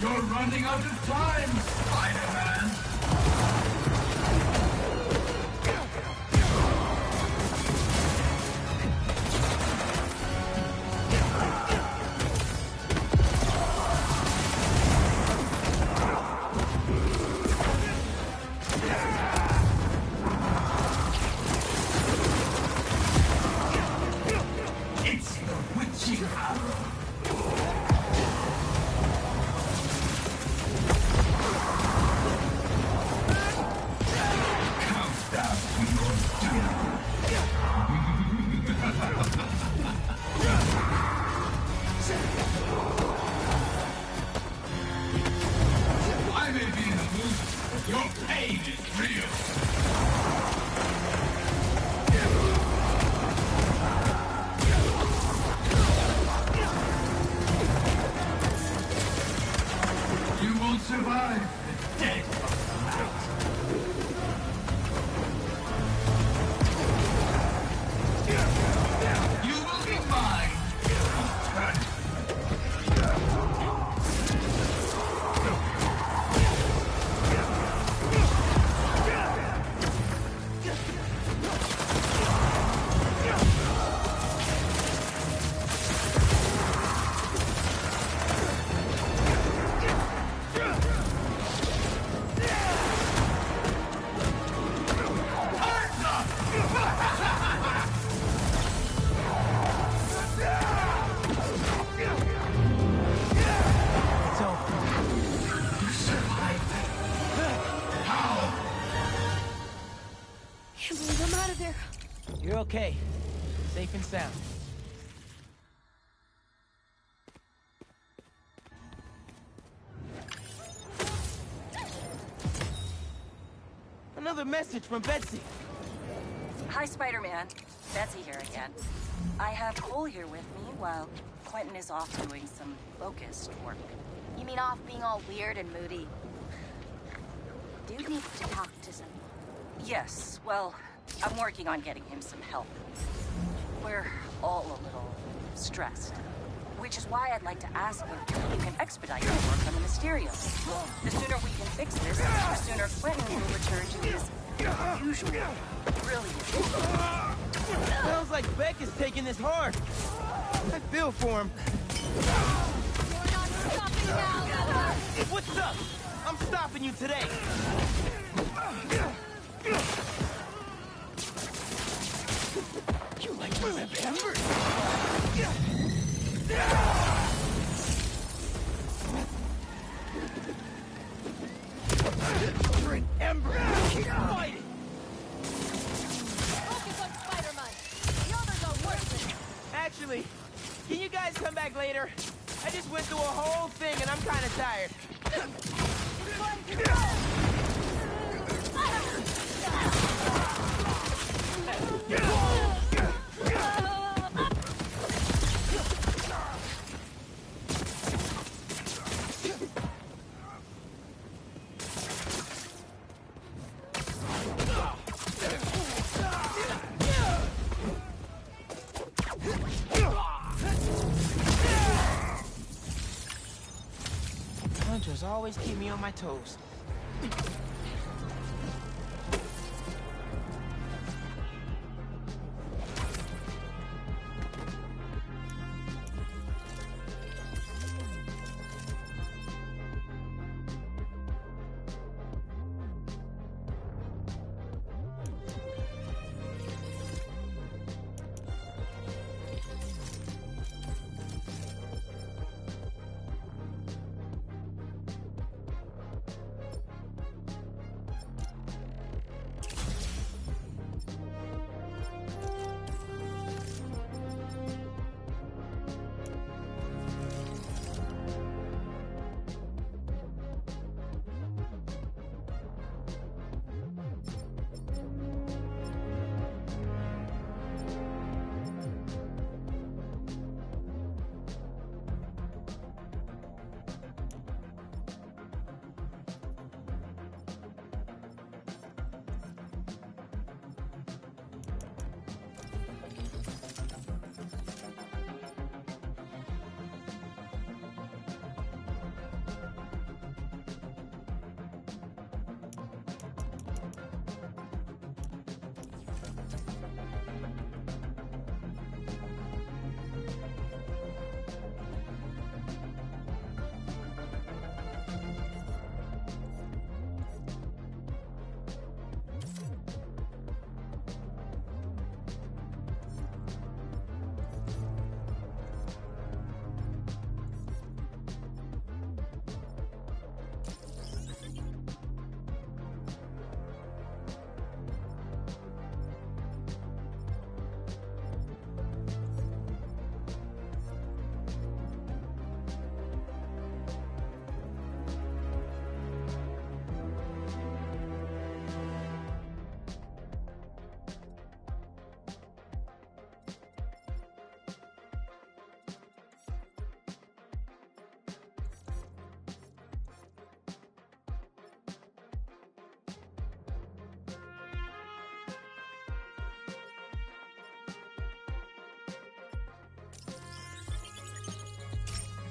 You're running out of time, Spider-Man! It's the witching hour! I may be in the mood, but your pain is real. You won't survive the dead of the night. You will be mine. Can't believe I'm out of there. You're okay. Safe and sound. Another message from Betsy. Hi, Spider-Man. Betsy here again. I have Cole here with me while Quentin is off doing some locust work. You mean off being all weird and moody? Dude needs to talk to someone. Yes, well, I'm working on getting him some help. We're all a little stressed. Which is why I'd like to ask if you can expedite your work on the Mysterium. The sooner we can fix this, the sooner Quentin will return to his usual brilliance. Sounds like Beck is taking this hard. I feel for him. You're not stopping now, Leather! What's up? I'm stopping you today. You like to rip embers? You're an ember. Keep fighting. Focus on Spider-Man. The others are worthless. Actually, can you guys come back later? I just went through a whole thing and I'm kind of tired. Mantras always keep me on my toes.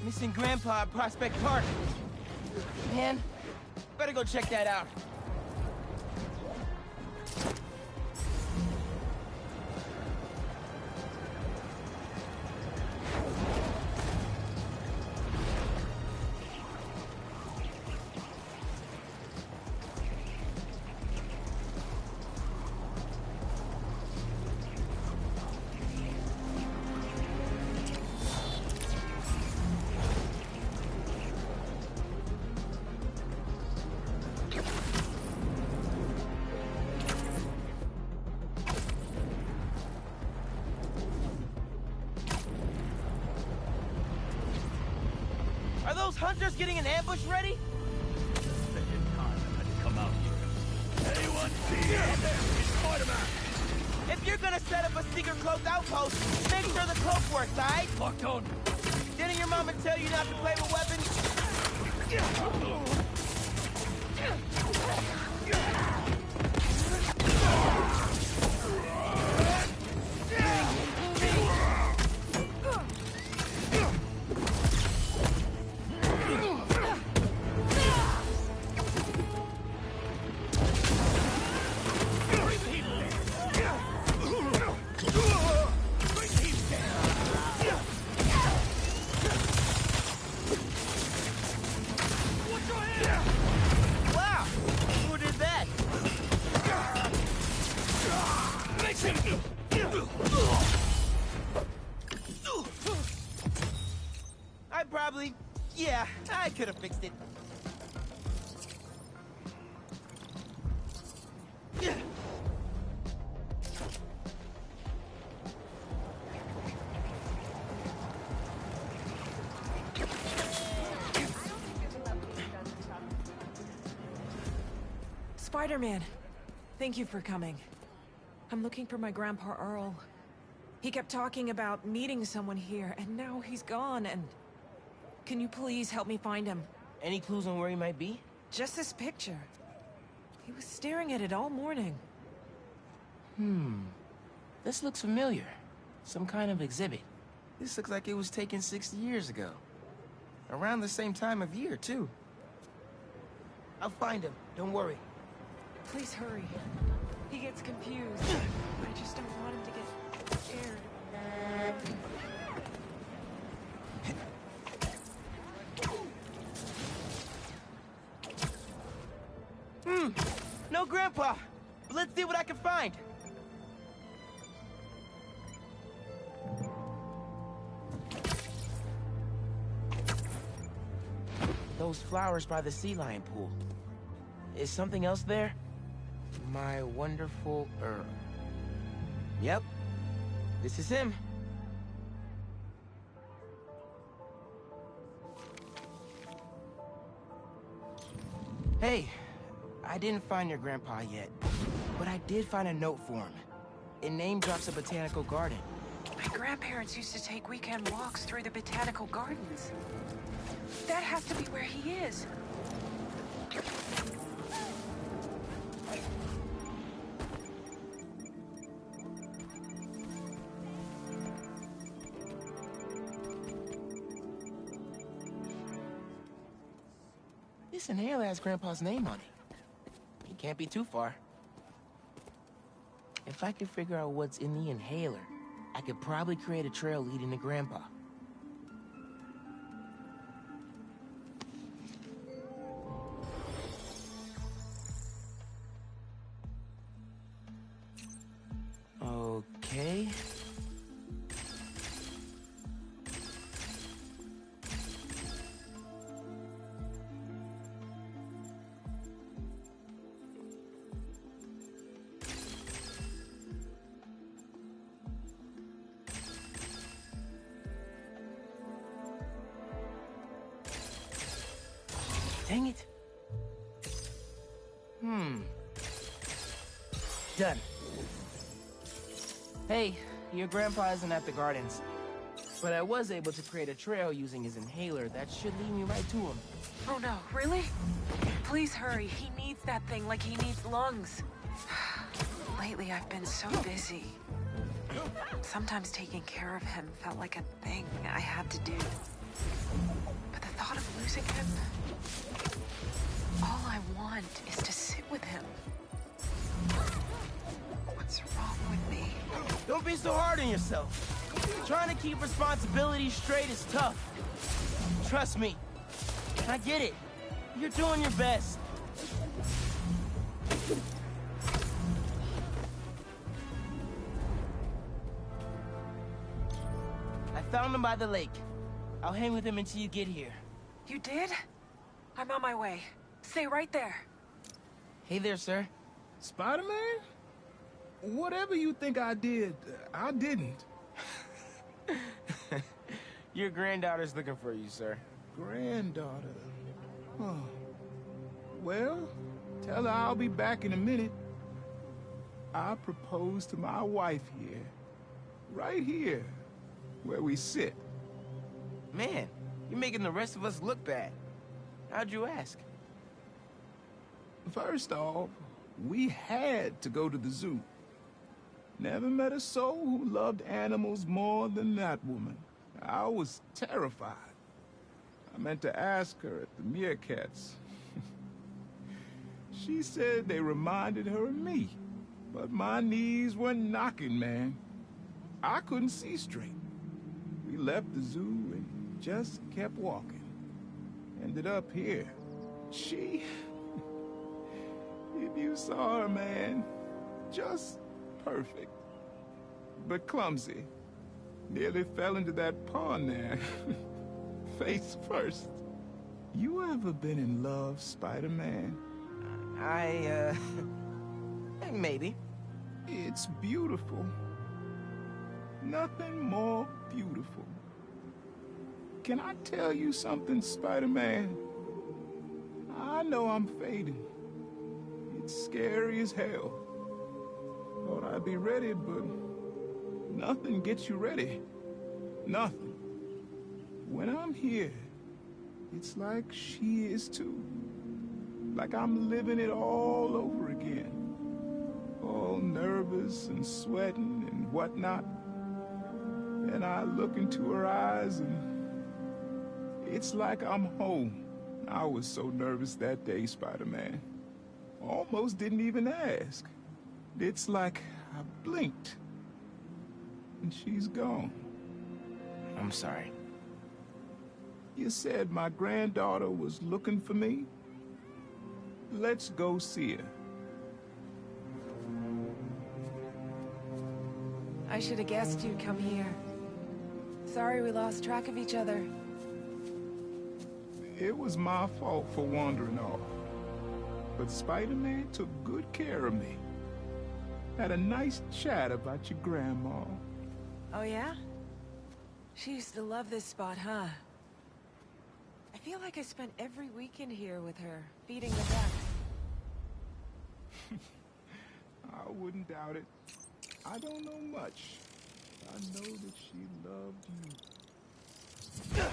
Missing Grandpa at Prospect Park. Man, better go check that out. Are those hunters getting an ambush ready? Second time I've had to come out here. Anyone see it? Spider-Man! If you're gonna set up a secret cloaked outpost, make sure the cloak works, alright? Locked on. Didn't your mama tell you not to play with weapons? Wow! Who did that? Yeah, I could have fixed it. Spider-Man, thank you for coming. I'm looking for my Grandpa Earl. He kept talking about meeting someone here, and now he's gone, and... Can you please help me find him? Any clues on where he might be? Just this picture. He was staring at it all morning. This looks familiar. Some kind of exhibit. This looks like it was taken 60 years ago. Around the same time of year, too. I'll find him. Don't worry. Please hurry. He gets confused. I just don't want him to get scared. No Grandpa! But let's see what I can find. Those flowers by the sea lion pool. Is something else there? My wonderful Earl. Yep. This is him. Hey, I didn't find your grandpa yet, but I did find a note for him. It name drops a botanical garden. My grandparents used to take weekend walks through the botanical gardens. That has to be where he is. This inhaler has Grandpa's name on it. He can't be too far. If I could figure out what's in the inhaler, I could probably create a trail leading to Grandpa. Okay. Dang it. Done. Hey, your grandpa isn't at the gardens. But I was able to create a trail using his inhaler that should lead me right to him. Oh no, really? Please hurry. He needs that thing like he needs lungs. Lately, I've been so busy. Sometimes taking care of him felt like a thing I had to do. But the thought of losing him... all I want is to sit with him. What's wrong with me? Don't be so hard on yourself. Trying to keep responsibilities straight is tough. Trust me. I get it. You're doing your best. I found him by the lake. I'll hang with him until you get here. You did? I'm on my way. Stay right there. Hey there, sir. Spider-Man? Whatever you think I did, I didn't. Your granddaughter's looking for you, sir. Granddaughter? Oh. Well, tell her I'll be back in a minute. I proposed to my wife here. Right here, where we sit. Man, you're making the rest of us look bad. How'd you ask? First off, we had to go to the zoo. Never met a soul who loved animals more than that woman. I was terrified. I meant to ask her at the meerkats. She said they reminded her of me, but my knees were knocking, man. I couldn't see straight. We left the zoo and just kept walking. Ended up here. She... if you saw her, man, just perfect. But clumsy. Nearly fell into that pond there. Face first. You ever been in love, Spider-Man? Maybe. It's beautiful. Nothing more beautiful. Can I tell you something, Spider-Man? I know I'm fading. It's scary as hell. Thought I'd be ready, but nothing gets you ready. Nothing. When I'm here, it's like she is too. Like I'm living it all over again. All nervous and sweating and whatnot. And I look into her eyes and it's like I'm home. I was so nervous that day, Spider-Man. Almost didn't even ask. It's like I blinked, and she's gone. I'm sorry. You said my granddaughter was looking for me? Let's go see her. I should have guessed you'd come here. Sorry we lost track of each other. It was my fault for wandering off. But Spider-Man took good care of me. Had a nice chat about your grandma. Oh yeah? She used to love this spot, huh? I feel like I spent every weekend here with her, feeding the ducks. I wouldn't doubt it. I don't know much. I know that she loved you.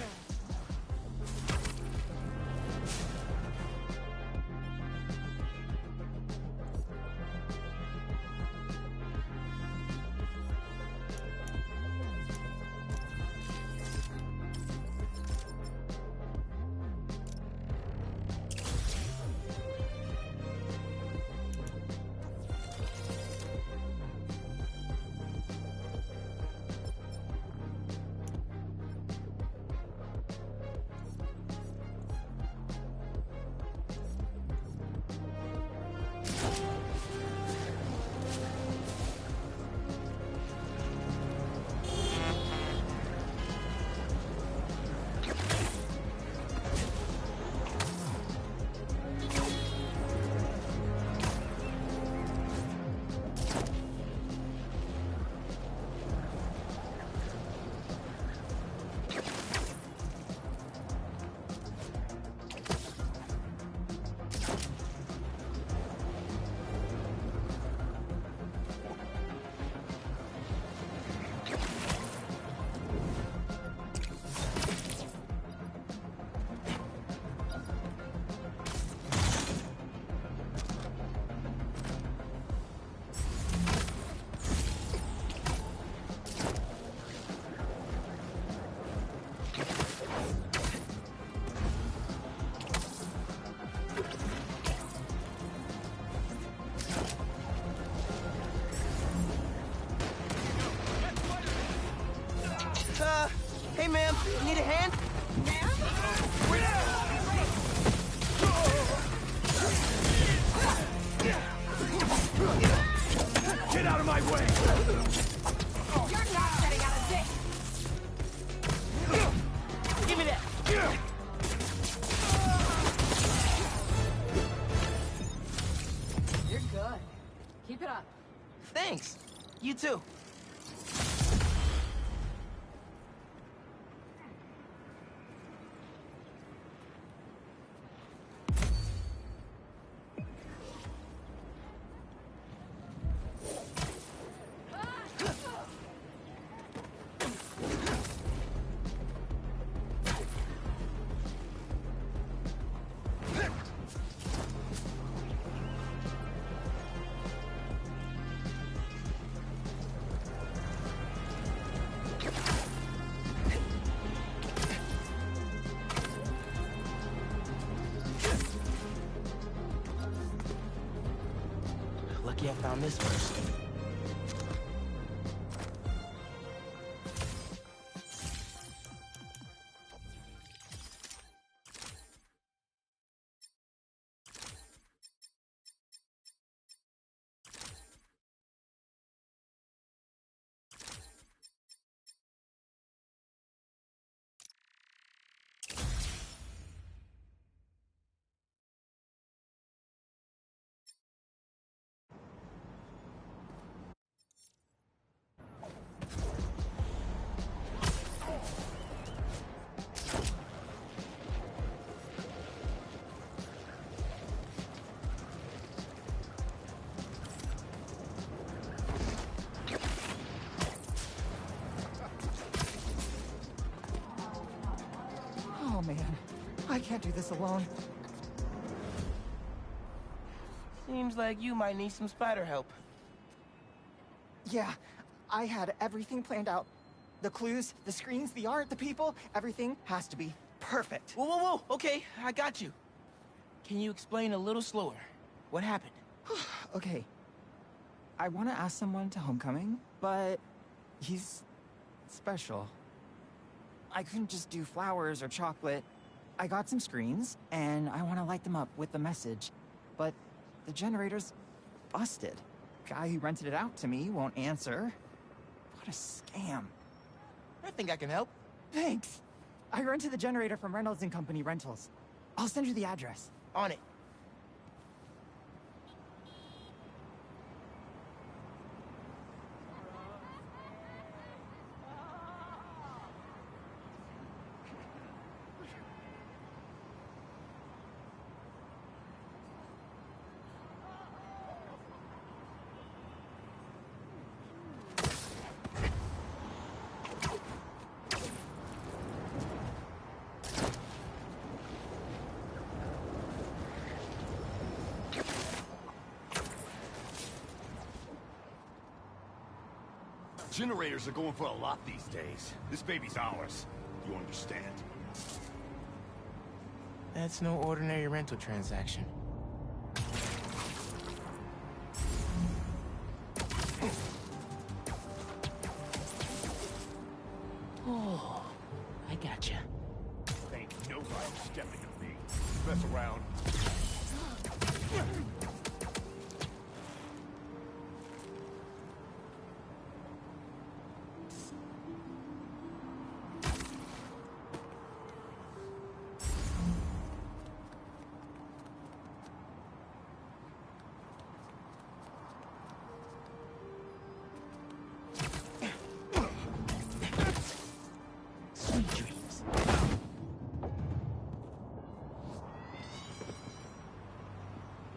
Hey, ma'am, need a hand? Get out of my way! You're not getting out of this! Give me that! You're good. Keep it up. Thanks. You too. Lucky I found this first. Oh man, I can't do this alone. Seems like you might need some spider help. Yeah, I had everything planned out. The clues, the screens, the art, the people, everything has to be Perfect. Whoa, whoa, whoa! Okay, I got you. Can you explain a little slower? What happened? Okay. I want to ask someone to homecoming, but he's special. I couldn't just do flowers or chocolate. I got some screens, and I want to light them up with the message. But the generator's busted. Guy who rented it out to me won't answer. What a scam. I think I can help. Thanks. I rented the generator from Reynolds & Company Rentals. I'll send you the address. On it. Generators are going for a lot these days. This baby's ours. You understand? That's no ordinary rental transaction. Oh, I gotcha. Ain't nobody stepping to me. Mess around. Sweet dreams.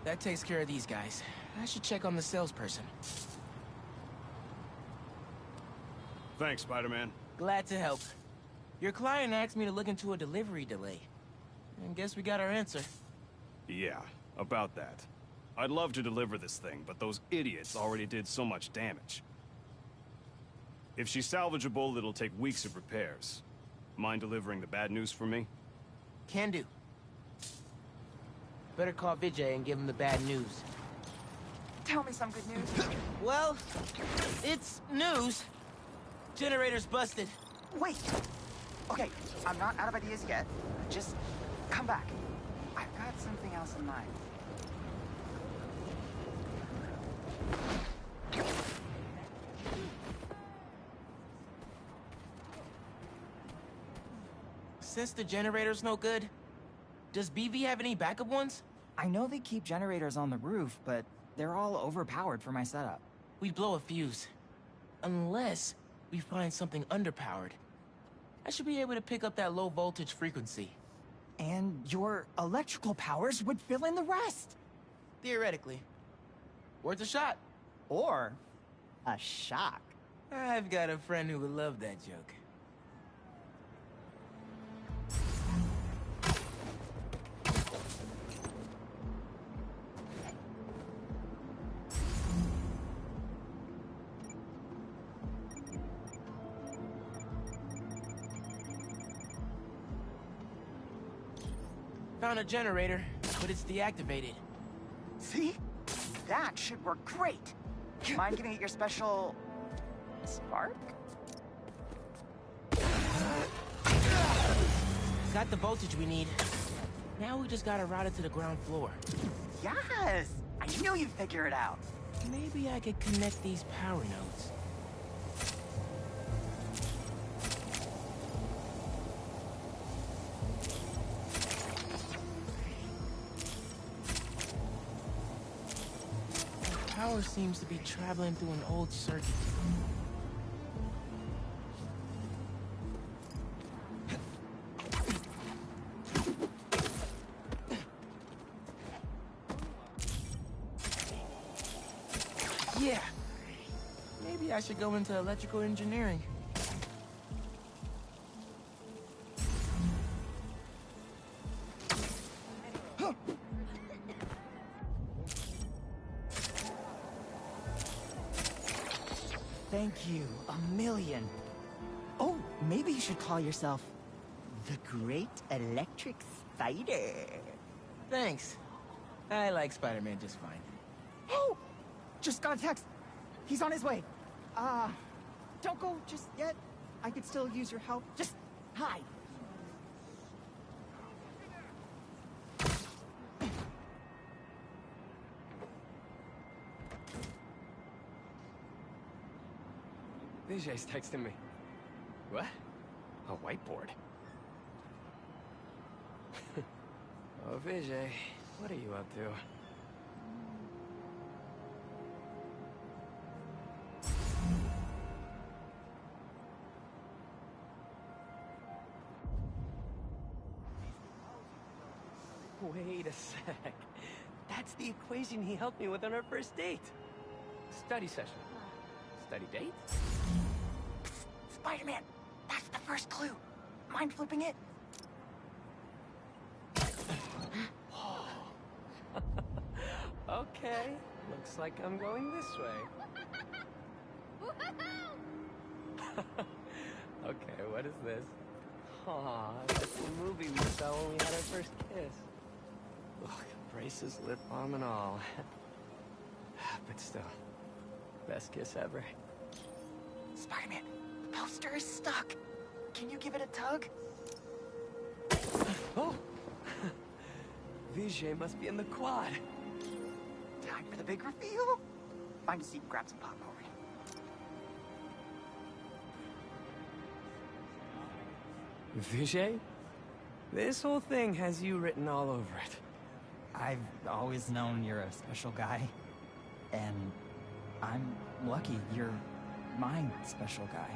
That takes care of these guys. I should check on the salesperson. Thanks, Spider-Man. Glad to help. Your client asked me to look into a delivery delay. And guess we got our answer. Yeah, about that. I'd love to deliver this thing, but those idiots already did so much damage. If she's salvageable, it'll take weeks of repairs. Mind delivering the bad news for me? Can do. Better call Vijay and give him the bad news. Tell me some good news. Well, it's news. Generator's busted. Wait! Okay, I'm not out of ideas yet. Just come back. I've got something else in mind. Since the generator's no good, does BV have any backup ones? I know they keep generators on the roof, but they're all overpowered for my setup. We'd blow a fuse. Unless we find something underpowered. I should be able to pick up that low voltage frequency. And your electrical powers would fill in the rest. Theoretically. Worth a shot. Or a shock. I've got a friend who would love that joke. Found a generator, but it's deactivated. See? That should work great. Mind giving it your special... spark? Got the voltage we need. Now we just gotta route it to the ground floor. Yes! I knew you'd figure it out. Maybe I could connect these power nodes. Power seems to be traveling through an old circuit. Yeah. Maybe I should go into electrical engineering. Thank you, a million. Oh, maybe you should call yourself The Great Electric Spider. Thanks. I like Spider-Man just fine. Oh! Just got a text. He's on his way. Don't go just yet. I could still use your help. Just hide. Vijay's texting me. What? A whiteboard? Oh, Vijay, what are you up to? Wait a sec. That's the equation he helped me with on our first date. Study session. Study date? Spider-Man, that's the first clue. Mind flipping it? Okay, looks like I'm going this way. Okay, what is this? Aw, that's the movie we saw when we had our first kiss. Look, braces, lip balm, and all. But still, best kiss ever. Spider-Man, the poster is stuck. Can you give it a tug? Oh! Vijay must be in the quad. Time for the big reveal. Find a seat and grab some popcorn. Vijay? This whole thing has you written all over it. I've always known you're a special guy. And I'm lucky you're my special guy.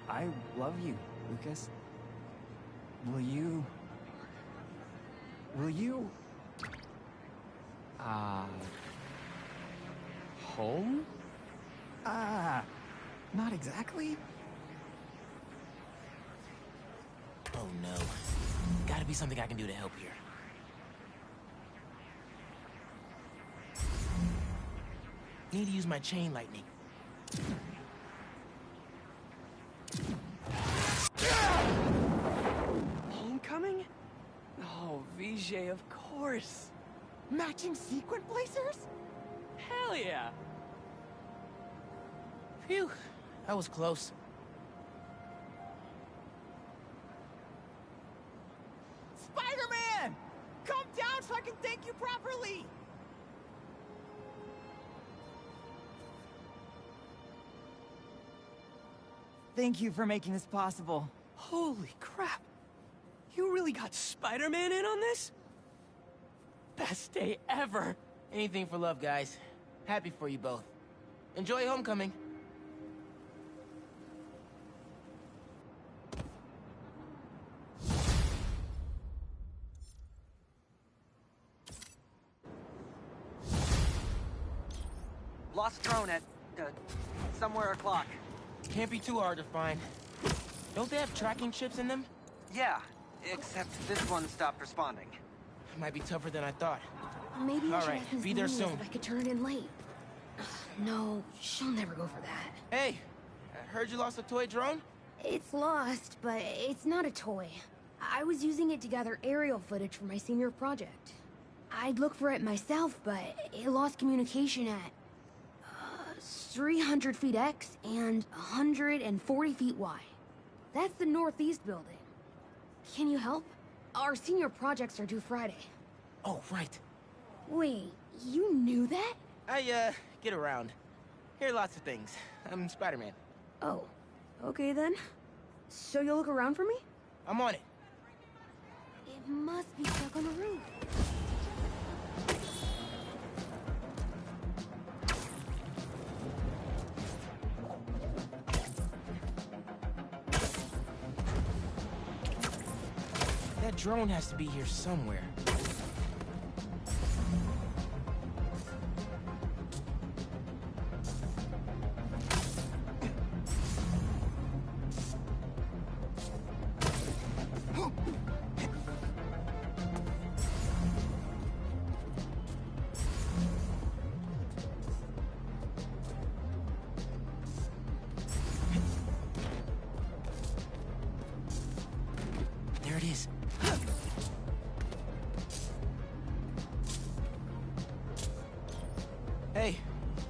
I love you, Lucas. Will you... Home? Not exactly. Oh no. Gotta be something I can do to help here. Need to use my chain lightning. Homecoming? Oh, Vijay, of course. Matching sequin blazers? Hell yeah! Phew, that was close. Spider-Man! Come down so I can thank you properly! Thank you for making this possible. Holy crap! You really got Spider-Man in on this? Best day ever! Anything for love, guys. Happy for you both. Enjoy homecoming. Lost drone at, somewhere o'clock. Can't be too hard to find. Don't they have tracking chips in them? Yeah, except this one stopped responding. Might be tougher than I thought. Maybe I All should right, ask Miss be there Venus soon. if I could turn it in late. No, she'll never go for that. Hey, I heard you lost a toy drone? It's lost, but it's not a toy. I was using it to gather aerial footage for my senior project. I'd look for it myself, but it lost communication at 300 feet X and 140 feet Y. That's the northeast building. Can you help? Our senior projects are due Friday. Oh, right. Wait, you knew that? I, get around. Hear lots of things. I'm Spider-Man. Oh, okay then. So you'll look around for me? I'm on it. It must be stuck on the roof. That drone has to be here somewhere.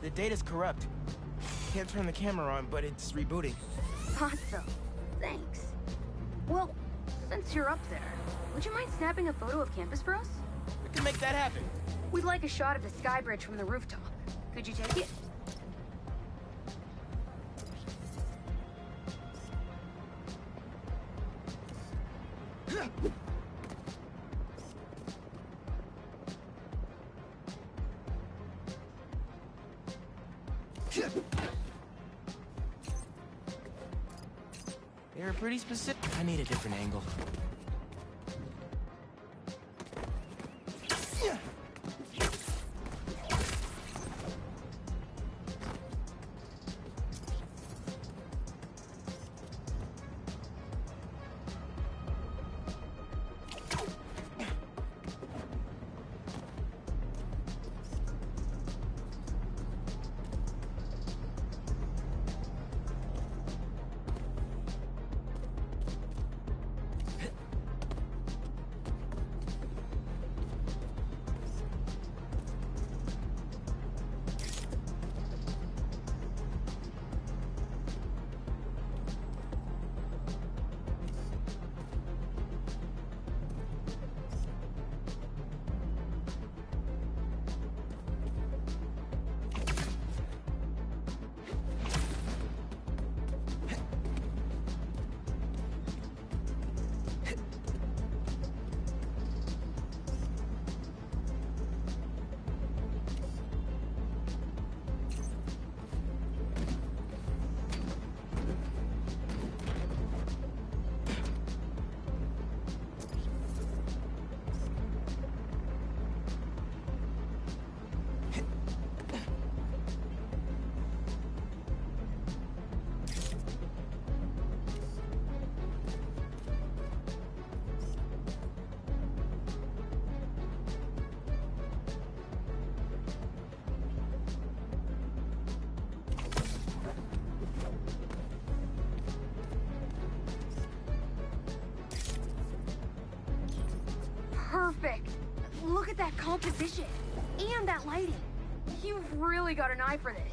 The data's corrupt. Can't turn the camera on, but it's rebooting. Awesome. Thanks. Well, since you're up there, would you mind snapping a photo of campus for us? We can make that happen. We'd like a shot of the sky bridge from the rooftop. Could you take it? They're pretty specific. I need a different angle. Perfect! Look at that composition! And that lighting! You've really got an eye for this.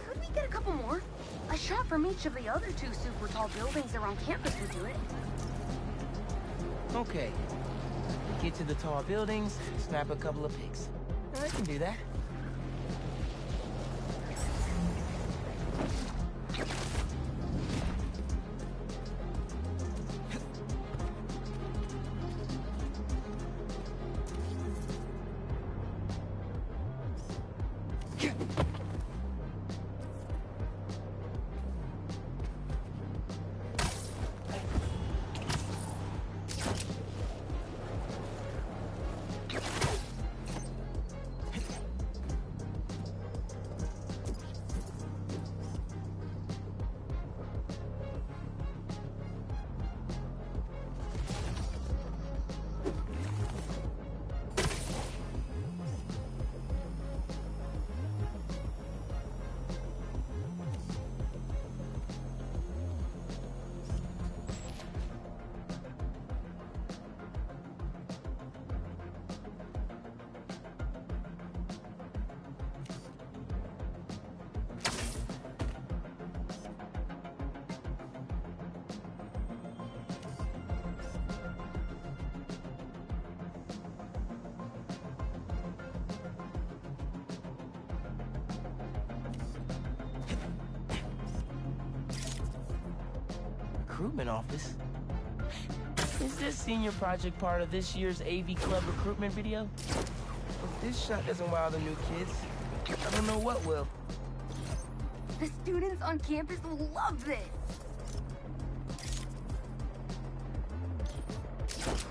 Could we get a couple more? A shot from each of the other two super tall buildings around campus would do it. Okay. Get to the tall buildings, snap a couple of pics. I can do that. Recruitment office? Is this senior project part of this year's AV Club recruitment video? If this shot doesn't wow the new kids, I don't know what will. The students on campus will love this!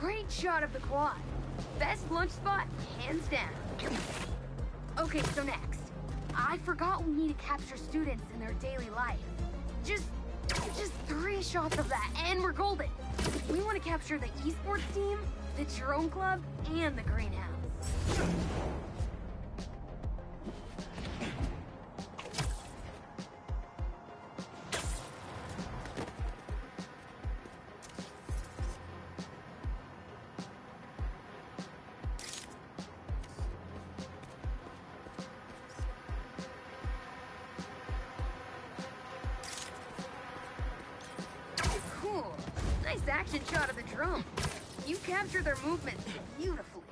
Great shot of the quad. Best lunch spot, hands down. Okay, so next. I forgot we need to capture students in their daily life. Just 3 shots of that, and we're golden. We want to capture the esports team, the drone club, and the greenhouse. Nice action shot of the drone. You captured their movements beautifully.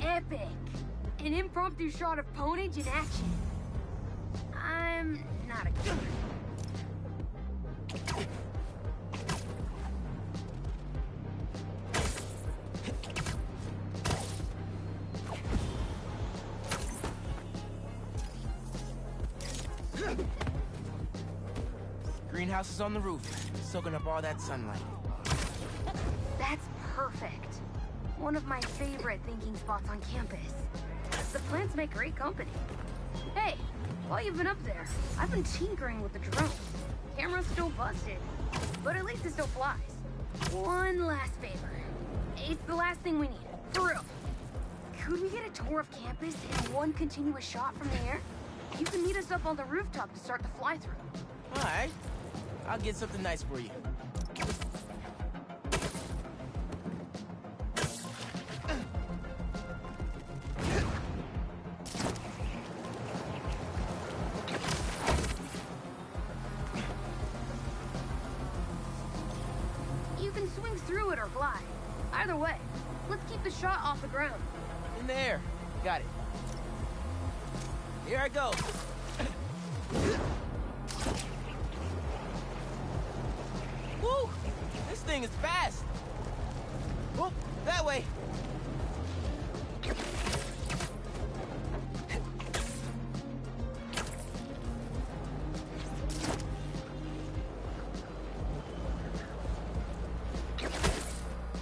Epic! An impromptu shot of Ponage in action. I'm not a killer. Greenhouse is on the roof, soaking up all that sunlight. That's perfect. One of my favorite thinking spots on campus. The plants make great company. Hey, while you've been up there, I've been tinkering with the drone. Camera's still busted, but at least it still flies. One last favor. It's the last thing we need, for real. Could we get a tour of campus in one continuous shot from the air? You can meet us up on the rooftop to start the fly-through. All right. I'll get something nice for you. You can swing through it or fly. Either way, let's keep the shot off the ground. In the air. Got it. Here I go. Woo! This thing is fast. Whoop, that way.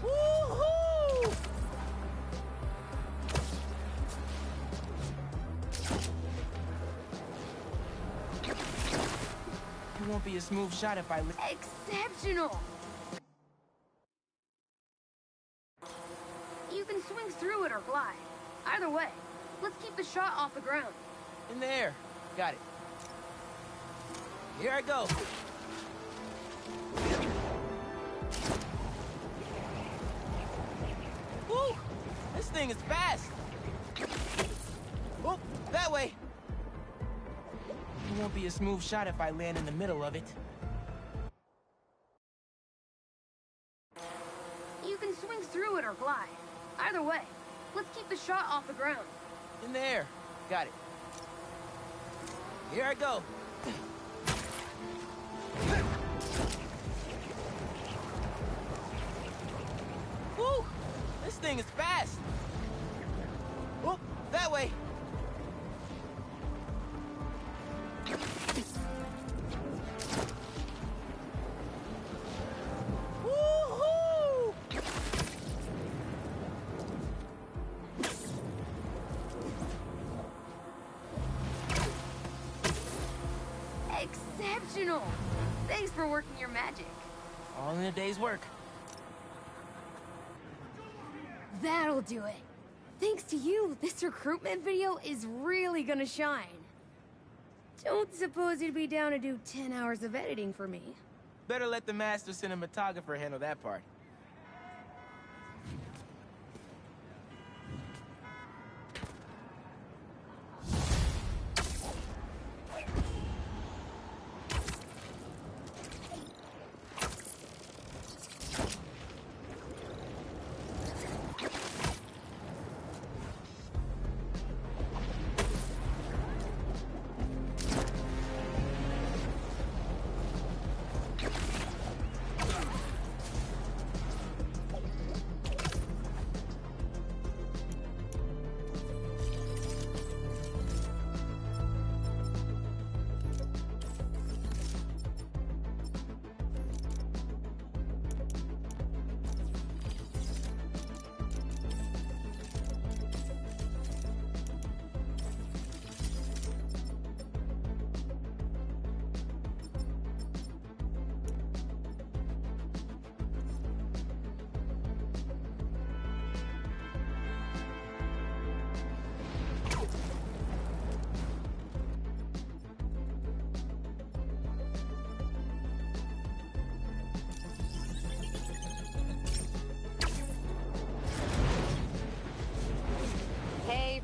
Woo-hoo! It won't be a smooth shot if I... Exceptional! You can swing through it or fly. Either way, let's keep the shot off the ground. In the air. Got it. Here I go. Woo! This thing is fast. Whoop, that way. It won't be a smooth shot if I land in the middle of it. You can swing through it or fly. Either way, let's keep the shot off the ground. In the air. Got it. Here I go. Woo! This thing is fast. that way. Woohoo! Exceptional! Thanks for working your magic. All in a day's work. That'll do it. Thanks to you, this recruitment video is really gonna shine. Don't suppose you'd be down to do 10 hours of editing for me? Better let the master cinematographer handle that part.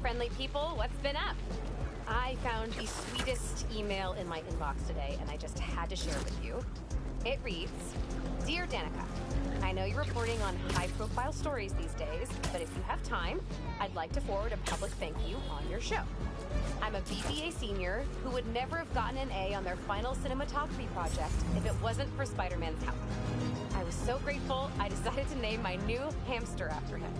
Friendly people, what's been up? I found the sweetest email in my inbox today, and I just had to share it with you. It reads, Dear Danica, I know you're reporting on high-profile stories these days, but if you have time, I'd like to forward a public thank you on your show. I'm a BBA senior who would never have gotten an A on their final cinematography project if it wasn't for Spider-Man's help. I was so grateful, I decided to name my new hamster after him.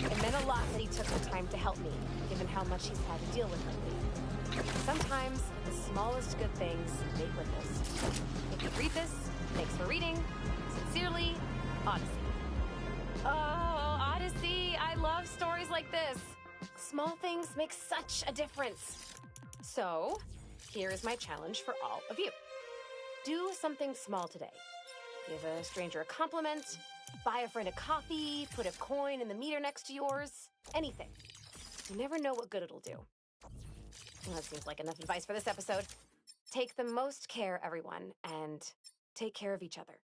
It meant a lot that he took the time to help me, given how much he's had to deal with lately. Sometimes, the smallest good things make ripples. If you read this, thanks for reading. Sincerely, Odyssey. Oh, Odyssey, I love stories like this. Small things make such a difference. So, here is my challenge for all of you. Do something small today. Give a stranger a compliment, buy a friend a coffee, put a coin in the meter next to yours, anything. You never know what good it'll do. Well, that seems like enough advice for this episode. Take the most care, everyone, and take care of each other.